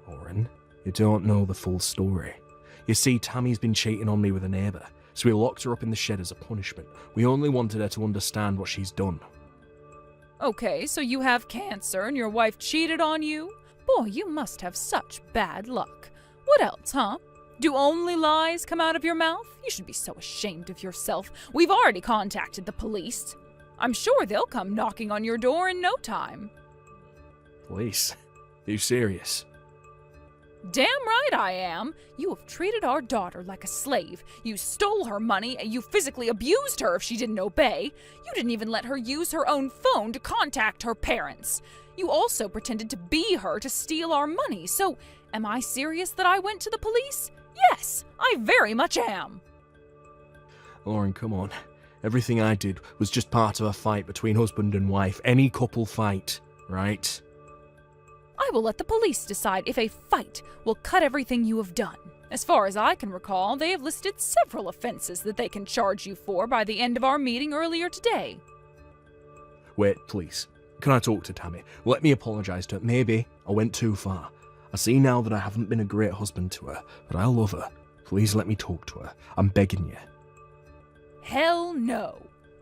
A: Lauren, you don't know the full story. You see, Tammy's been cheating on me with a neighbour, so we locked her up in the shed as a punishment. We only wanted her to understand what she's done.
C: Okay, so you have cancer and your wife cheated on you? Boy, you must have such bad luck. What else, huh? Do only lies come out of your mouth? You should be so ashamed of yourself. We've already contacted the police. I'm sure they'll come knocking on your door in no time.
A: Police? Are you serious?
C: Damn right I am. You have treated our daughter like a slave. You stole her money and you physically abused her if she didn't obey. You didn't even let her use her own phone to contact her parents. You also pretended to be her to steal our money. So, am I serious that I went to the police? Yes, I very much am.
A: Lauren, come on. Everything I did was just part of a fight between husband and wife. Any couple fight, right?
C: I will let the police decide if a fight will cut everything you have done. As far as I can recall, they have listed several offenses that they can charge you for by the end of our meeting earlier today.
A: Wait, please. Can I talk to Tammy? Let me apologise to her. Maybe I went too far. I see now that I haven't been a great husband to her, but I love her. Please let me talk to her. I'm begging you.
C: Hell no.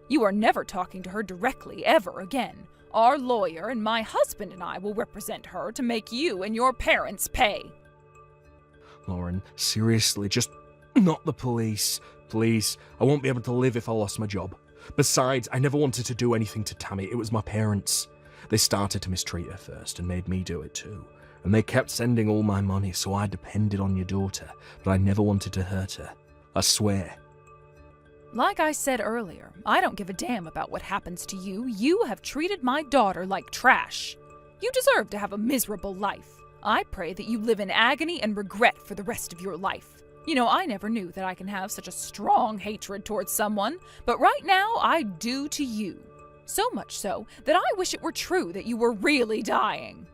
C: You are never talking to her directly ever again. Our lawyer and my husband and I will represent her to make you and your parents pay.
A: Lauren, seriously, just not the police. Please, I won't be able to live if I lost my job. Besides, I never wanted to do anything to Tammy. It was my parents. They started to mistreat her first and made me do it too. And they kept sending all my money, so I depended on your daughter. But I never wanted to hurt her. I swear.
C: Like I said earlier, I don't give a damn about what happens to you. You have treated my daughter like trash. You deserve to have a miserable life. I pray that you live in agony and regret for the rest of your life. You know, I never knew that I can have such a strong hatred towards someone, but right now I do to you. So much so that I wish it were true that you were really dying.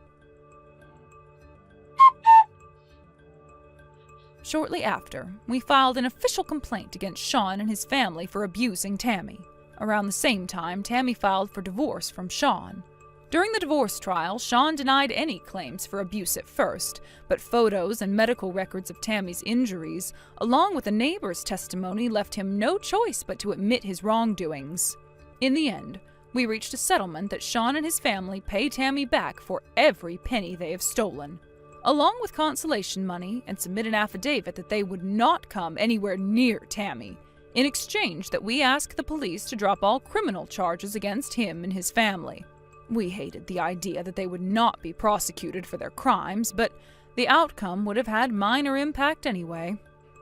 C: Shortly after, we filed an official complaint against Sean and his family for abusing Tammy. Around the same time, Tammy filed for divorce from Sean. During the divorce trial, Sean denied any claims for abuse at first, but photos and medical records of Tammy's injuries, along with a neighbor's testimony, left him no choice but to admit his wrongdoings. In the end, we reached a settlement that Sean and his family pay Tammy back for every penny they have stolen, along with consolation money, and submit an affidavit that they would not come anywhere near Tammy, in exchange that we ask the police to drop all criminal charges against him and his family. We hated the idea that they would not be prosecuted for their crimes, but the outcome would have had minor impact anyway.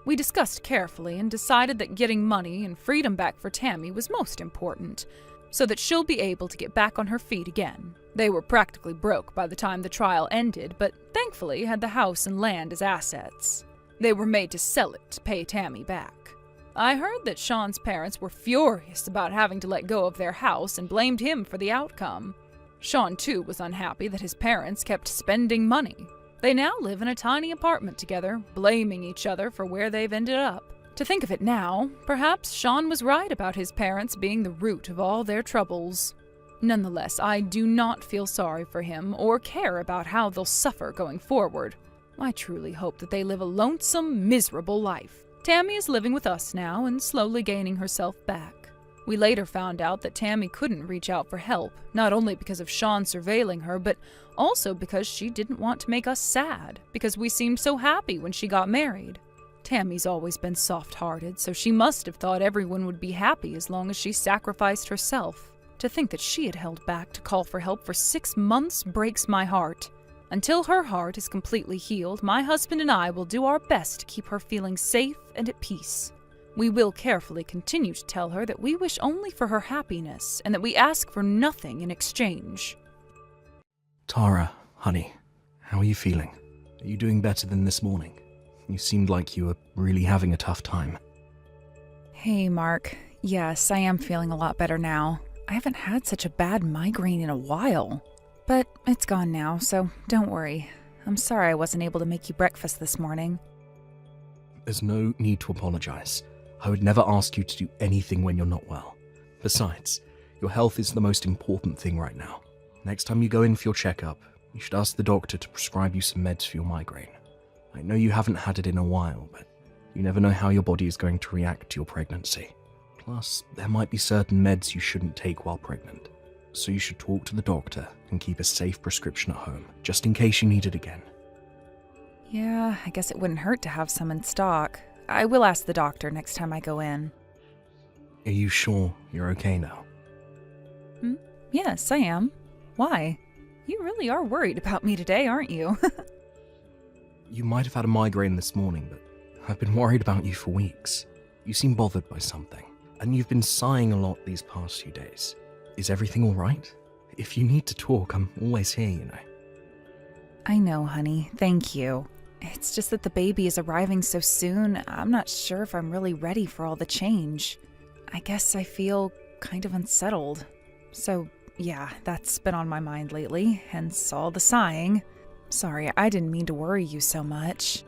C: We discussed carefully and decided that getting money and freedom back for Tammy was most important, so that she'll be able to get back on her feet again. They were practically broke by the time the trial ended, but thankfully had the house and land as assets. They were made to sell it to pay Tammy back. I heard that Sean's parents were furious about having to let go of their house and blamed him for the outcome. Sean, too, was unhappy that his parents kept spending money. They now live in a tiny apartment together, blaming each other for where they've ended up. To think of it now, perhaps Sean was right about his parents being the root of all their troubles. Nonetheless, I do not feel sorry for him or care about how they'll suffer going forward. I truly hope that they live a lonesome, miserable life. Tammy is living with us now and slowly gaining herself back. We later found out that Tammy couldn't reach out for help, not only because of Sean surveilling her, but also because she didn't want to make us sad, because we seemed so happy when she got married. Tammy's always been soft-hearted, so she must have thought everyone would be happy as long as she sacrificed herself. To think that she had held back to call for help for 6 months breaks my heart. Until her heart is completely healed, my husband and I will do our best to keep her feeling safe and at peace. We will carefully continue to tell her that we wish only for her happiness and that we ask for nothing in exchange.
A: Tara, honey, how are you feeling? Are you doing better than this morning? You seemed like you were really having a tough time.
B: Hey, Mark. Yes, I am feeling a lot better now. I haven't had such a bad migraine in a while. But it's gone now, so don't worry. I'm sorry I wasn't able to make you breakfast this morning.
A: There's no need to apologize. I would never ask you to do anything when you're not well. Besides, your health is the most important thing right now. Next time you go in for your checkup, you should ask the doctor to prescribe you some meds for your migraine. I know you haven't had it in a while, but you never know how your body is going to react to your pregnancy. Plus, there might be certain meds you shouldn't take while pregnant. So you should talk to the doctor and keep a safe prescription at home, just in case you need it again.
B: Yeah, I guess it wouldn't hurt to have some in stock. I will ask the doctor next time I go in.
A: Are you sure you're okay now?
B: Yes, I am. Why? You really are worried about me today, aren't you?
A: You might have had a migraine this morning, but I've been worried about you for weeks. You seem bothered by something, and you've been sighing a lot these past few days. Is everything all right? If you need to talk, I'm always here, you know.
B: I know, honey. Thank you. It's just that the baby is arriving so soon, I'm not sure if I'm really ready for all the change. I guess I feel kind of unsettled. So, yeah, that's been on my mind lately, hence all the sighing. Sorry, I didn't mean to worry you so much.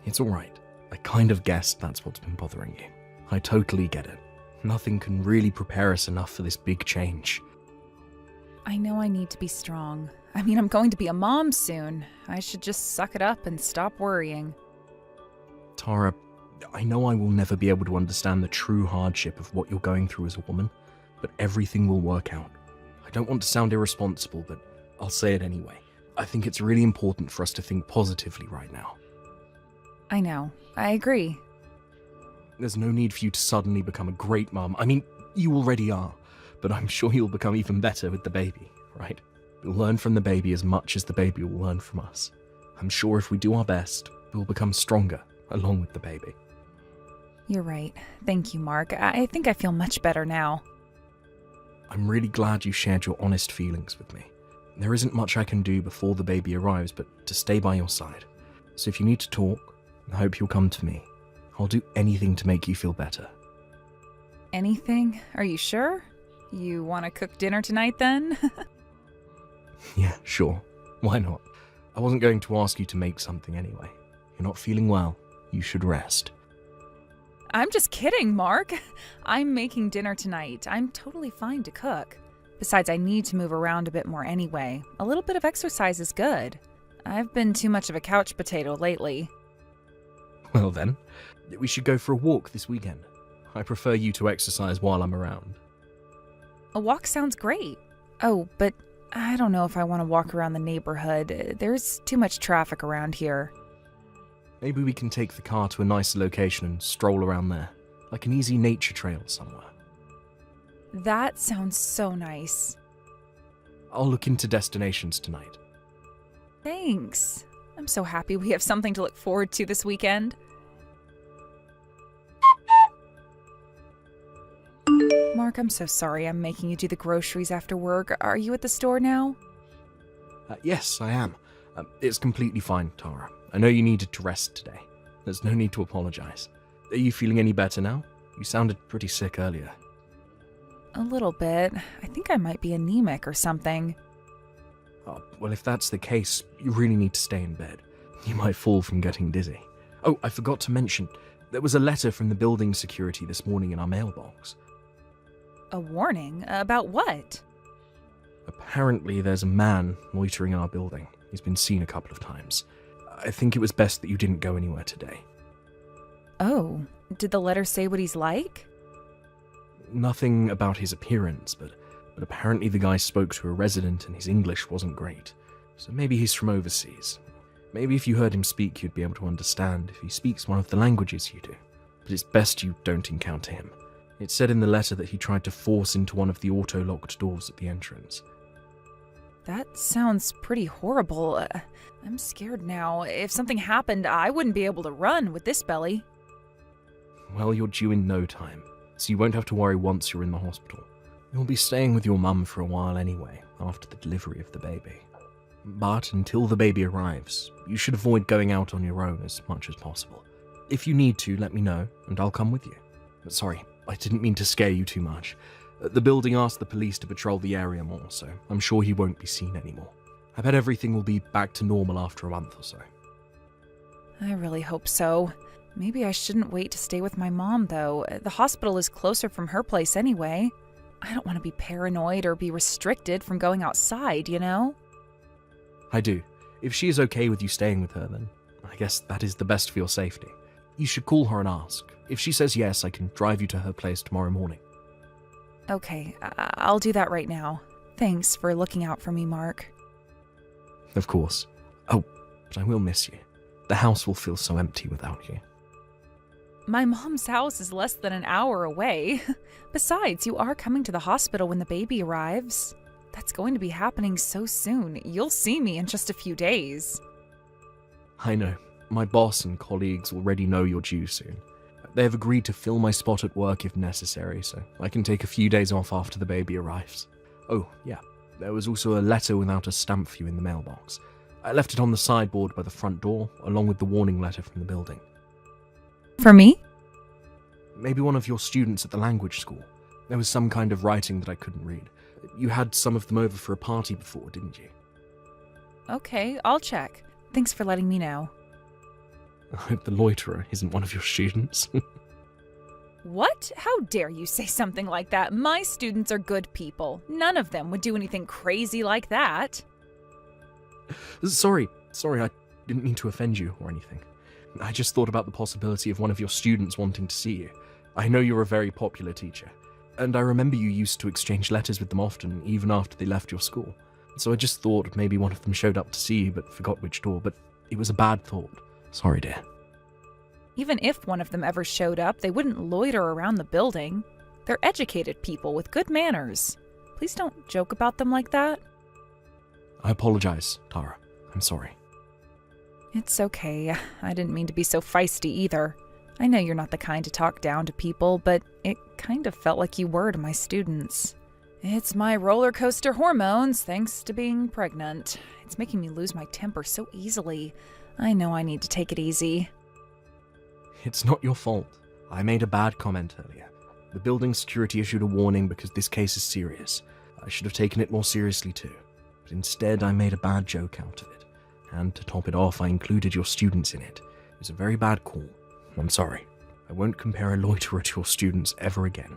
A: It's all right. I kind of guessed that's what's been bothering you. I totally get it. Nothing can really prepare us enough for this big change.
B: I know I need to be strong. I mean, I'm going to be a mom soon. I should just suck it up and stop worrying.
A: Tara, I know I will never be able to understand the true hardship of what you're going through as a woman, but everything will work out. I don't want to sound irresponsible, but I'll say it anyway. I think it's really important for us to think positively right now.
B: I know. I agree.
A: There's no need for you to suddenly become a great mum. I mean, you already are, but I'm sure you'll become even better with the baby, right? We'll learn from the baby as much as the baby will learn from us. I'm sure if we do our best, we'll become stronger along with the baby.
B: You're right. Thank you, Mark. I think I feel much better now.
A: I'm really glad you shared your honest feelings with me. There isn't much I can do before the baby arrives, but to stay by your side. So if you need to talk, I hope you'll come to me. I'll do anything to make you feel better.
B: Anything? Are you sure? You want to cook dinner tonight then?
A: Yeah, sure. Why not? I wasn't going to ask you to make something anyway. You're not feeling well. You should rest.
B: I'm just kidding, Mark. I'm making dinner tonight. I'm totally fine to cook. Besides, I need to move around a bit more anyway. A little bit of exercise is good. I've been too much of a couch potato lately.
A: Well then, we should go for a walk this weekend. I prefer you to exercise while I'm around.
B: A walk sounds great. Oh, but I don't know if I want to walk around the neighborhood. There's too much traffic around here.
A: Maybe we can take the car to a nicer location and stroll around there, like an easy nature trail somewhere.
B: That sounds so nice.
A: I'll look into destinations tonight.
B: Thanks. I'm so happy we have something to look forward to this weekend. Mark, I'm so sorry I'm making you do the groceries after work. Are you at the store now?
A: Yes, I am. It's completely fine, Tara. I know you needed to rest today. There's no need to apologize. Are you feeling any better now? You sounded pretty sick earlier.
B: A little bit. I think I might be anemic or something.
A: Oh, well, if that's the case, you really need to stay in bed. You might fall from getting dizzy. Oh, I forgot to mention, there was a letter from the building security this morning in our mailbox.
B: A warning? About what?
A: Apparently, there's a man loitering in our building. He's been seen a couple of times. I think it was best that you didn't go anywhere today.
B: Oh, did the letter say what he's like?
A: Nothing about his appearance, but apparently the guy spoke to a resident and his English wasn't great. So maybe he's from overseas. Maybe if you heard him speak, you'd be able to understand if he speaks one of the languages you do. But it's best you don't encounter him. It said in the letter that he tried to force into one of the auto-locked doors at the entrance.
B: That sounds pretty horrible. I'm scared now. If something happened, I wouldn't be able to run with this belly.
A: Well, you're due in no time, so you won't have to worry once you're in the hospital. You'll be staying with your mum for a while anyway, after the delivery of the baby. But until the baby arrives, you should avoid going out on your own as much as possible. If you need to, let me know, and I'll come with you. But sorry, I didn't mean to scare you too much. The building asked the police to patrol the area more, so I'm sure he won't be seen anymore. I bet everything will be back to normal after a month or so.
B: I really hope so. Maybe I shouldn't wait to stay with my mom, though. The hospital is closer from her place anyway. I don't want to be paranoid or be restricted from going outside, you know?
A: I do. If she is okay with you staying with her, then I guess that is the best for your safety. You should call her and ask. If she says yes, I can drive you to her place tomorrow morning.
B: Okay, I'll do that right now. Thanks for looking out for me, Mark.
A: Of course. Oh, but I will miss you. The house will feel so empty without you.
B: My mom's house is less than an hour away. Besides, you are coming to the hospital when the baby arrives. That's going to be happening so soon. You'll see me in just a few days.
A: I know. My boss and colleagues already know you're due soon. They have agreed to fill my spot at work if necessary, so I can take a few days off after the baby arrives. Oh, yeah. There was also a letter without a stamp for you in the mailbox. I left it on the sideboard by the front door, along with the warning letter from the building.
B: For me?
A: Maybe one of your students at the language school. There was some kind of writing that I couldn't read. You had some of them over for a party before, didn't you?
B: Okay, I'll check. Thanks for letting me know.
A: I hope the loiterer isn't one of your students.
B: What? How dare you say something like that? My students are good people. None of them would do anything crazy like that.
A: Sorry, I didn't mean to offend you or anything. I just thought about the possibility of one of your students wanting to see you. I know you're a very popular teacher, and I remember you used to exchange letters with them often, even after they left your school. So I just thought maybe one of them showed up to see you but forgot which door, but it was a bad thought. Sorry, dear.
B: Even if one of them ever showed up, they wouldn't loiter around the building. They're educated people with good manners. Please don't joke about them like that.
A: I apologize, Tara. I'm sorry.
B: It's okay. I didn't mean to be so feisty either. I know you're not the kind to talk down to people, but it kind of felt like you were to my students. It's my roller coaster hormones, thanks to being pregnant. It's making me lose my temper so easily. I know I need to take it easy.
A: It's not your fault. I made a bad comment earlier. The building security issued a warning because this case is serious. I should have taken it more seriously too. But instead, I made a bad joke out of it. And to top it off, I included your students in it. It was a very bad call. I'm sorry. I won't compare a loiterer to your students ever again.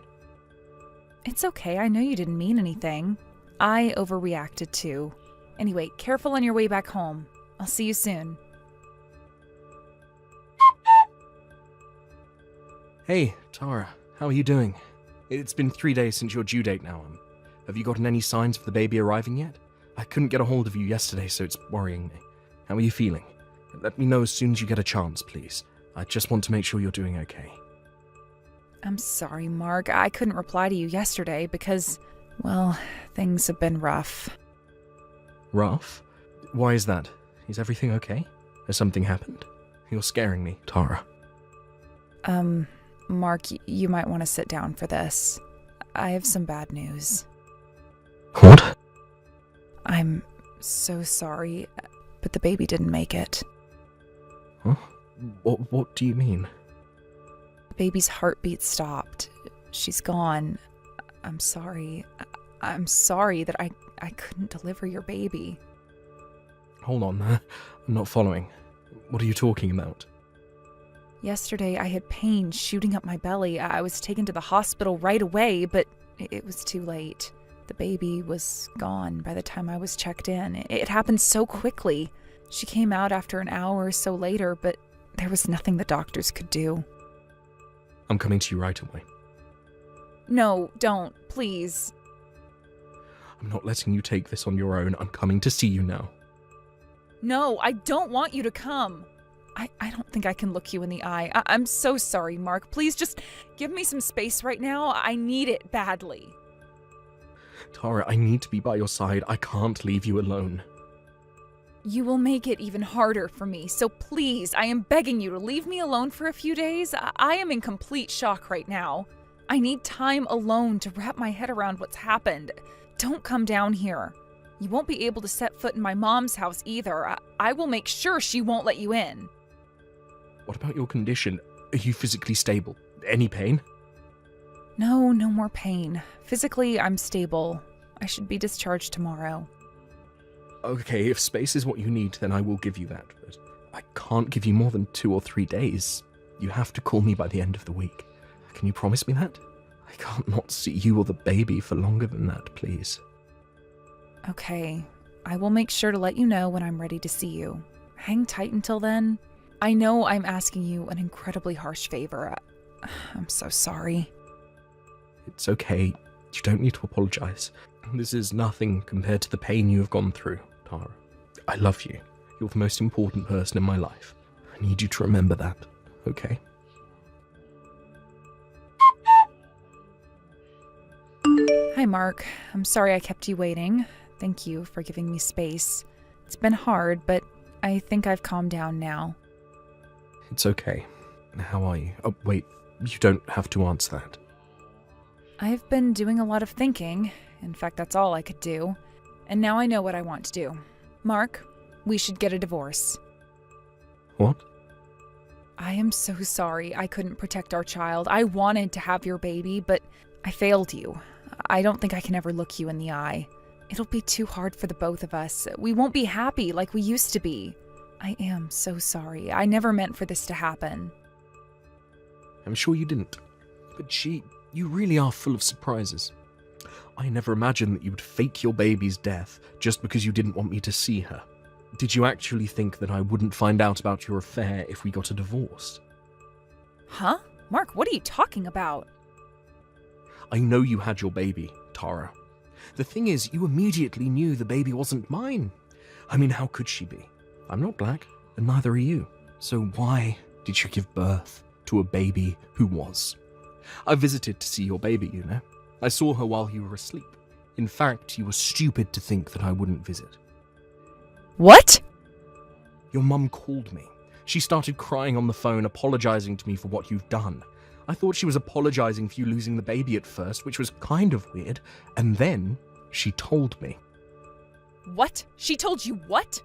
B: It's okay, I know you didn't mean anything. I overreacted too. Anyway, careful on your way back home. I'll see you soon.
A: Hey, Tara, how are you doing? It's been 3 days since your due date now. Have you gotten any signs of the baby arriving yet? I couldn't get a hold of you yesterday, so it's worrying me. How are you feeling? Let me know as soon as you get a chance, please. I just want to make sure you're doing okay.
B: I'm sorry, Mark. I couldn't reply to you yesterday because, well, things have been rough.
A: Rough? Why is that? Is everything okay? Has something happened? You're scaring me, Tara.
B: Mark, you might want to sit down for this. I have some bad news.
A: What?
B: I'm so sorry, but the baby didn't make it.
A: Huh? What do you mean?
B: The baby's heartbeat stopped. She's gone. I'm sorry. I'm sorry that I couldn't deliver your baby.
A: Hold on, I'm not following. What are you talking about?
B: Yesterday, I had pain shooting up my belly. I was taken to the hospital right away, but it was too late. The baby was gone by the time I was checked in. It happened so quickly. She came out after an hour or so later, but there was nothing the doctors could do.
A: I'm coming to you right away.
B: No, don't, please.
A: I'm not letting you take this on your own. I'm coming to see you now.
B: No, I don't want you to come. I don't think I can look you in the eye. I'm so sorry, Mark. Please just give me some space right now. I need it badly.
A: Tara, I need to be by your side. I can't leave you alone.
B: You will make it even harder for me, so please, I am begging you to leave me alone for a few days. I am in complete shock right now. I need time alone to wrap my head around what's happened. Don't come down here. You won't be able to set foot in my mom's house either. I will make sure she won't let you in.
A: What about your condition? Are you physically stable? Any pain?
B: No, no more pain. Physically, I'm stable. I should be discharged tomorrow.
A: Okay, if space is what you need, then I will give you that, but I can't give you more than 2 or 3 days. You have to call me by the end of the week. Can you promise me that? I can't not see you or the baby for longer than that, please.
B: Okay, I will make sure to let you know when I'm ready to see you. Hang tight until then. I know I'm asking you an incredibly harsh favor. I'm so sorry.
A: It's okay. You don't need to apologize. This is nothing compared to the pain you have gone through, Tara. I love you. You're the most important person in my life. I need you to remember that, okay?
B: Hi, Mark. I'm sorry I kept you waiting. Thank you for giving me space. It's been hard, but I think I've calmed down now.
A: It's okay. How are you? Oh, wait. You don't have to answer that.
B: I've been doing a lot of thinking. In fact, that's all I could do. And now I know what I want to do. Mark, we should get a divorce.
A: What?
B: I am so sorry I couldn't protect our child. I wanted to have your baby, but I failed you. I don't think I can ever look you in the eye. It'll be too hard for the both of us. We won't be happy like we used to be. I am so sorry. I never meant for this to happen.
A: I'm sure you didn't. But you really are full of surprises. I never imagined that you would fake your baby's death just because you didn't want me to see her. Did you actually think that I wouldn't find out about your affair if we got a divorce?
B: Huh? Mark, what are you talking about?
A: I know you had your baby, Tara. The thing is, you immediately knew the baby wasn't mine. I mean, how could she be? I'm not black, and neither are you. So why did you give birth to a baby who was? I visited to see your baby, you know. I saw her while you were asleep. In fact, you were stupid to think that I wouldn't visit.
B: What?
A: Your mum called me. She started crying on the phone, apologizing to me for what you've done. I thought she was apologizing for you losing the baby at first, which was kind of weird, and then she told me.
B: What? She told you what?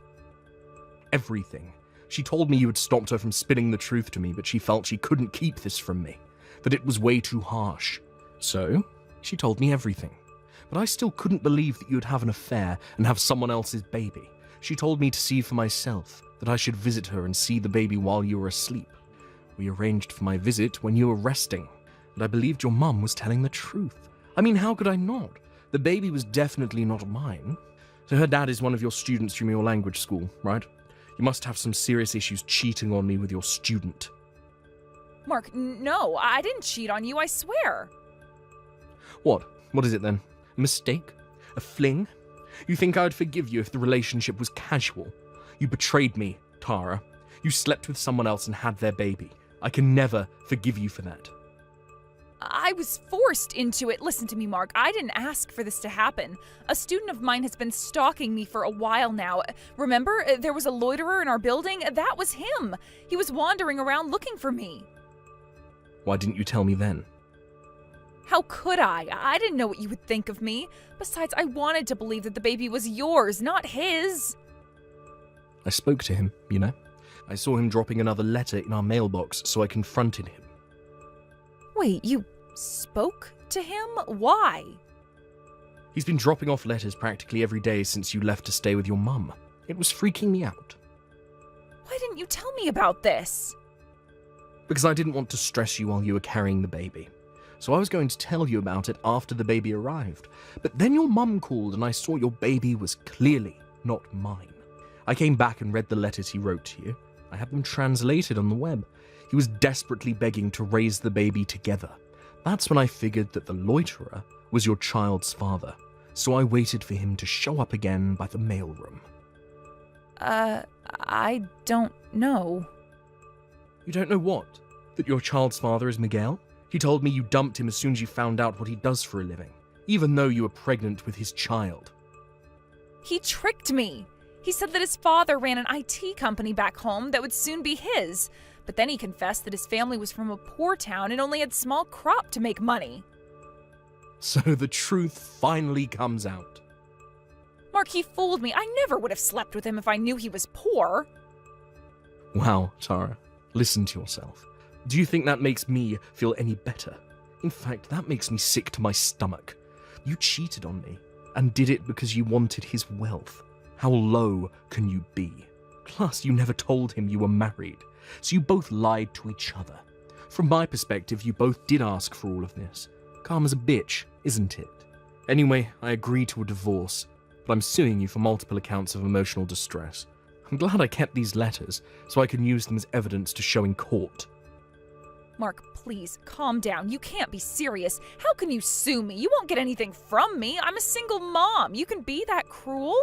A: Everything. She told me you had stopped her from spitting the truth to me, but she felt she couldn't keep this from me, that it was way too harsh. So, she told me everything. But I still couldn't believe that you'd have an affair and have someone else's baby. She told me to see for myself, that I should visit her and see the baby while you were asleep. We arranged for my visit when you were resting, and I believed your mum was telling the truth. I mean, how could I not? The baby was definitely not mine. So her dad is one of your students from your language school, right? You must have some serious issues cheating on me with your student.
B: Mark, no, I didn't cheat on you, I swear.
A: What? What is it then? A mistake? A fling? You think I would forgive you if the relationship was casual? You betrayed me, Tara. You slept with someone else and had their baby. I can never forgive you for that.
B: I was forced into it. Listen to me, Mark. I didn't ask for this to happen. A student of mine has been stalking me for a while now. Remember, there was a loiterer in our building? That was him. He was wandering around looking for me.
A: Why didn't you tell me then?
B: How could I? I didn't know what you would think of me. Besides, I wanted to believe that the baby was yours, not his.
A: I spoke to him, you know. I saw him dropping another letter in our mailbox, so I confronted him.
B: Wait, you spoke to him? Why?
A: He's been dropping off letters practically every day since you left to stay with your mum. It was freaking me out.
B: Why didn't you tell me about this?
A: Because I didn't want to stress you while you were carrying the baby. So I was going to tell you about it after the baby arrived. But then your mum called and I saw your baby was clearly not mine. I came back and read the letters he wrote to you. I had them translated on the web. He was desperately begging to raise the baby together. That's when I figured that the loiterer was your child's father. So I waited for him to show up again by the mailroom.
B: I don't know.
A: You don't know what? That your child's father is Miguel? He told me you dumped him as soon as you found out what he does for a living, even though you were pregnant with his child.
B: He tricked me. He said that his father ran an IT company back home that would soon be his, but then he confessed that his family was from a poor town and only had small crop to make money.
A: So the truth finally comes out.
B: Mark, he fooled me. I never would have slept with him if I knew he was poor.
A: Wow, Tara, listen to yourself. Do you think that makes me feel any better? In fact, that makes me sick to my stomach. You cheated on me, and did it because you wanted his wealth. How low can you be? Plus, you never told him you were married, so you both lied to each other. From my perspective, you both did ask for all of this. Karma's a bitch, isn't it? Anyway, I agreed to a divorce, but I'm suing you for multiple accounts of emotional distress. I'm glad I kept these letters, so I can use them as evidence to show in court.
B: Mark, please, calm down. You can't be serious. How can you sue me? You won't get anything from me. I'm a single mom. You can be that cruel?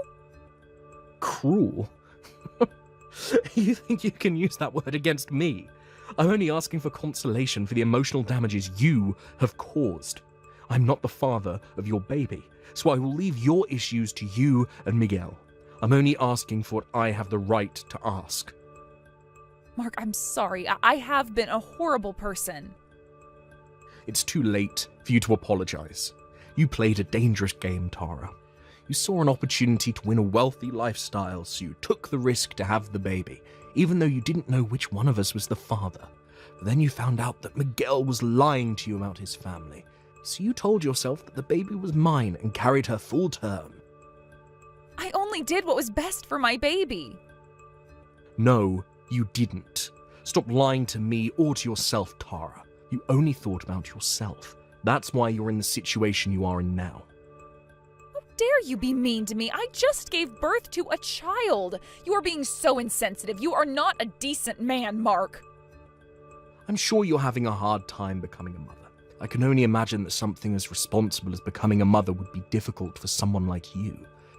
A: Cruel? You think you can use that word against me? I'm only asking for consolation for the emotional damages you have caused. I'm not the father of your baby, so I will leave your issues to you and Miguel. I'm only asking for what I have the right to ask.
B: Mark, I'm sorry. I have been a horrible person.
A: It's too late for you to apologize. You played a dangerous game, Tara. You saw an opportunity to win a wealthy lifestyle, so you took the risk to have the baby, even though you didn't know which one of us was the father. But then you found out that Miguel was lying to you about his family, so you told yourself that the baby was mine and carried her full term.
B: I only did what was best for my baby.
A: No, you didn't. Stop lying to me or to yourself, Tara. You only thought about yourself. That's why you're in the situation you are in now.
B: How dare you be mean to me? I just gave birth to a child. You are being so insensitive. You are not a decent man, Mark.
A: I'm sure you're having a hard time becoming a mother. I can only imagine that something as responsible as becoming a mother would be difficult for someone like you.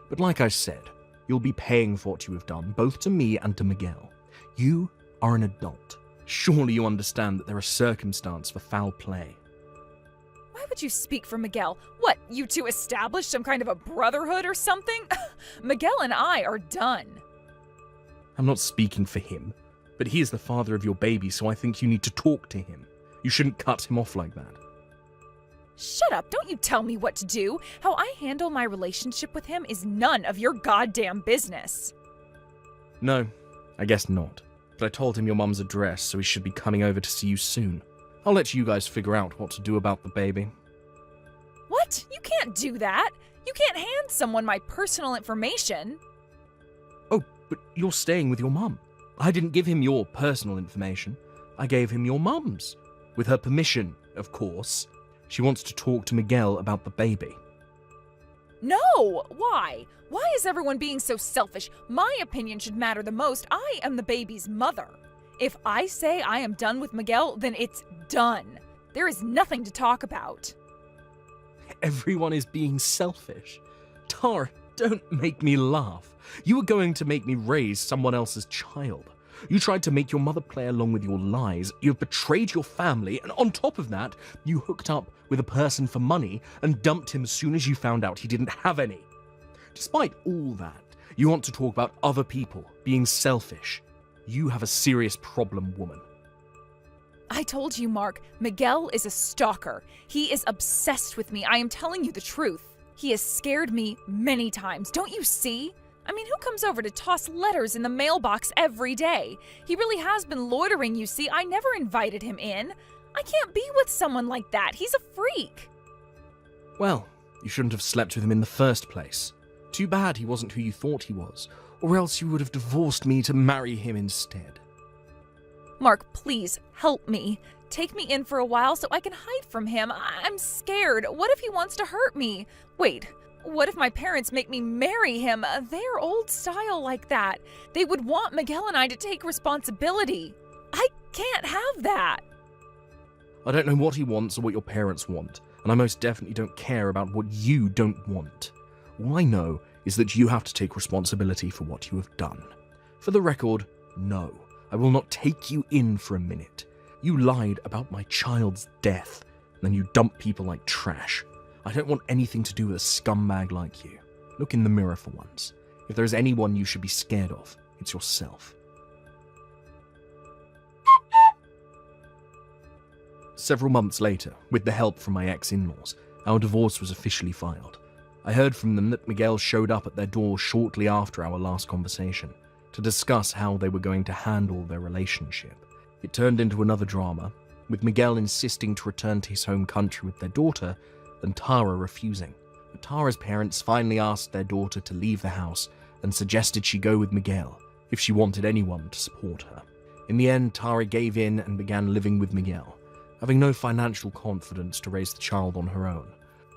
A: But like I said, you'll be paying for what you have done, both to me and to Miguel. You are an adult. Surely you understand that there are circumstances for foul play.
B: Why would you speak for Miguel? What, you two established some kind of a brotherhood or something? Miguel and I are done.
A: I'm not speaking for him, but he is the father of your baby, so I think you need to talk to him. You shouldn't cut him off like that.
B: Shut up, don't you tell me what to do. How I handle my relationship with him is none of your goddamn business.
A: No, I guess not. But I told him your mum's address, so he should be coming over to see you soon. I'll let you guys figure out what to do about the baby.
B: What? You can't do that. You can't hand someone my personal information.
A: Oh, but you're staying with your mum. I didn't give him your personal information. I gave him your mum's. With her permission, of course. She wants to talk to Miguel about the baby.
B: No! Why? Why is everyone being so selfish? My opinion should matter the most. I am the baby's mother. If I say I am done with Miguel, then it's done. There is nothing to talk about.
A: Everyone is being selfish. Tara, don't make me laugh. You were going to make me raise someone else's child. You tried to make your mother play along with your lies. You have betrayed your family, and on top of that, you hooked up with a person for money and dumped him as soon as you found out he didn't have any. Despite all that, you want to talk about other people being selfish. You have a serious problem, woman.
B: I told you, Mark, Miguel is a stalker. He is obsessed with me. I am telling you the truth. He has scared me many times. Don't you see? I mean, who comes over to toss letters in the mailbox every day? He really has been loitering, you see. I never invited him in. I can't be with someone like that. He's a freak.
A: Well, you shouldn't have slept with him in the first place. Too bad he wasn't who you thought he was, or else you would have divorced me to marry him instead.
B: Mark, please, help me. Take me in for a while so I can hide from him. I'm scared. What if he wants to hurt me? Wait, what if my parents make me marry him? They're old style like that. They would want Miguel and I to take responsibility. I can't have that.
A: I don't know what he wants or what your parents want, and I most definitely don't care about what you don't want. All I know is that you have to take responsibility for what you have done. For the record, no, I will not take you in for a minute. You lied about my child's death, and then you dump people like trash. I don't want anything to do with a scumbag like you. Look in the mirror for once. If there is anyone you should be scared of, it's yourself. Several months later, with the help from my ex-in-laws, our divorce was officially filed. I heard from them that Miguel showed up at their door shortly after our last conversation to discuss how they were going to handle their relationship. It turned into another drama, with Miguel insisting to return to his home country with their daughter, and Tara refusing. But Tara's parents finally asked their daughter to leave the house and suggested she go with Miguel if she wanted anyone to support her. In the end, Tara gave in and began living with Miguel, having no financial confidence to raise the child on her own.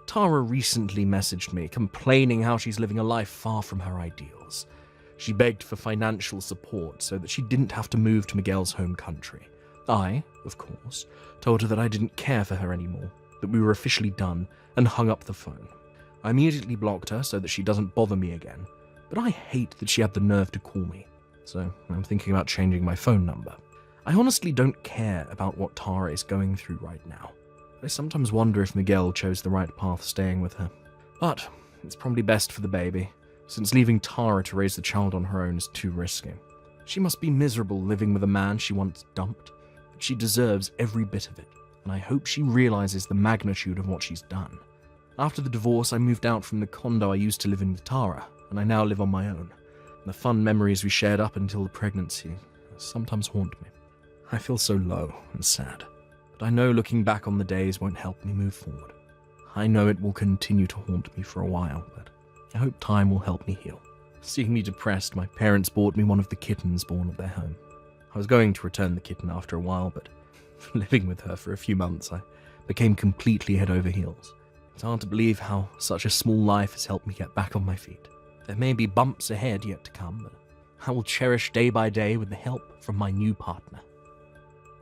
A: Tara recently messaged me, complaining how she's living a life far from her ideals. She begged for financial support so that she didn't have to move to Miguel's home country. I, of course, told her that I didn't care for her anymore, that we were officially done, and hung up the phone. I immediately blocked her so that she doesn't bother me again, but I hate that she had the nerve to call me, so I'm thinking about changing my phone number. I honestly don't care about what Tara is going through right now. I sometimes wonder if Miguel chose the right path staying with her. But it's probably best for the baby, since leaving Tara to raise the child on her own is too risky. She must be miserable living with a man she once dumped, but she deserves every bit of it, and I hope she realizes the magnitude of what she's done. After the divorce, I moved out from the condo I used to live in with Tara, and I now live on my own. The fun memories we shared up until the pregnancy sometimes haunt me. I feel so low and sad, but I know looking back on the days won't help me move forward. I know it will continue to haunt me for a while, but I hope time will help me heal. Seeing me depressed, my parents bought me one of the kittens born at their home. I was going to return the kitten after a while, but living with her for a few months, I became completely head over heels. It's hard to believe how such a small life has helped me get back on my feet. There may be bumps ahead yet to come, but I will cherish day by day with the help from my new partner.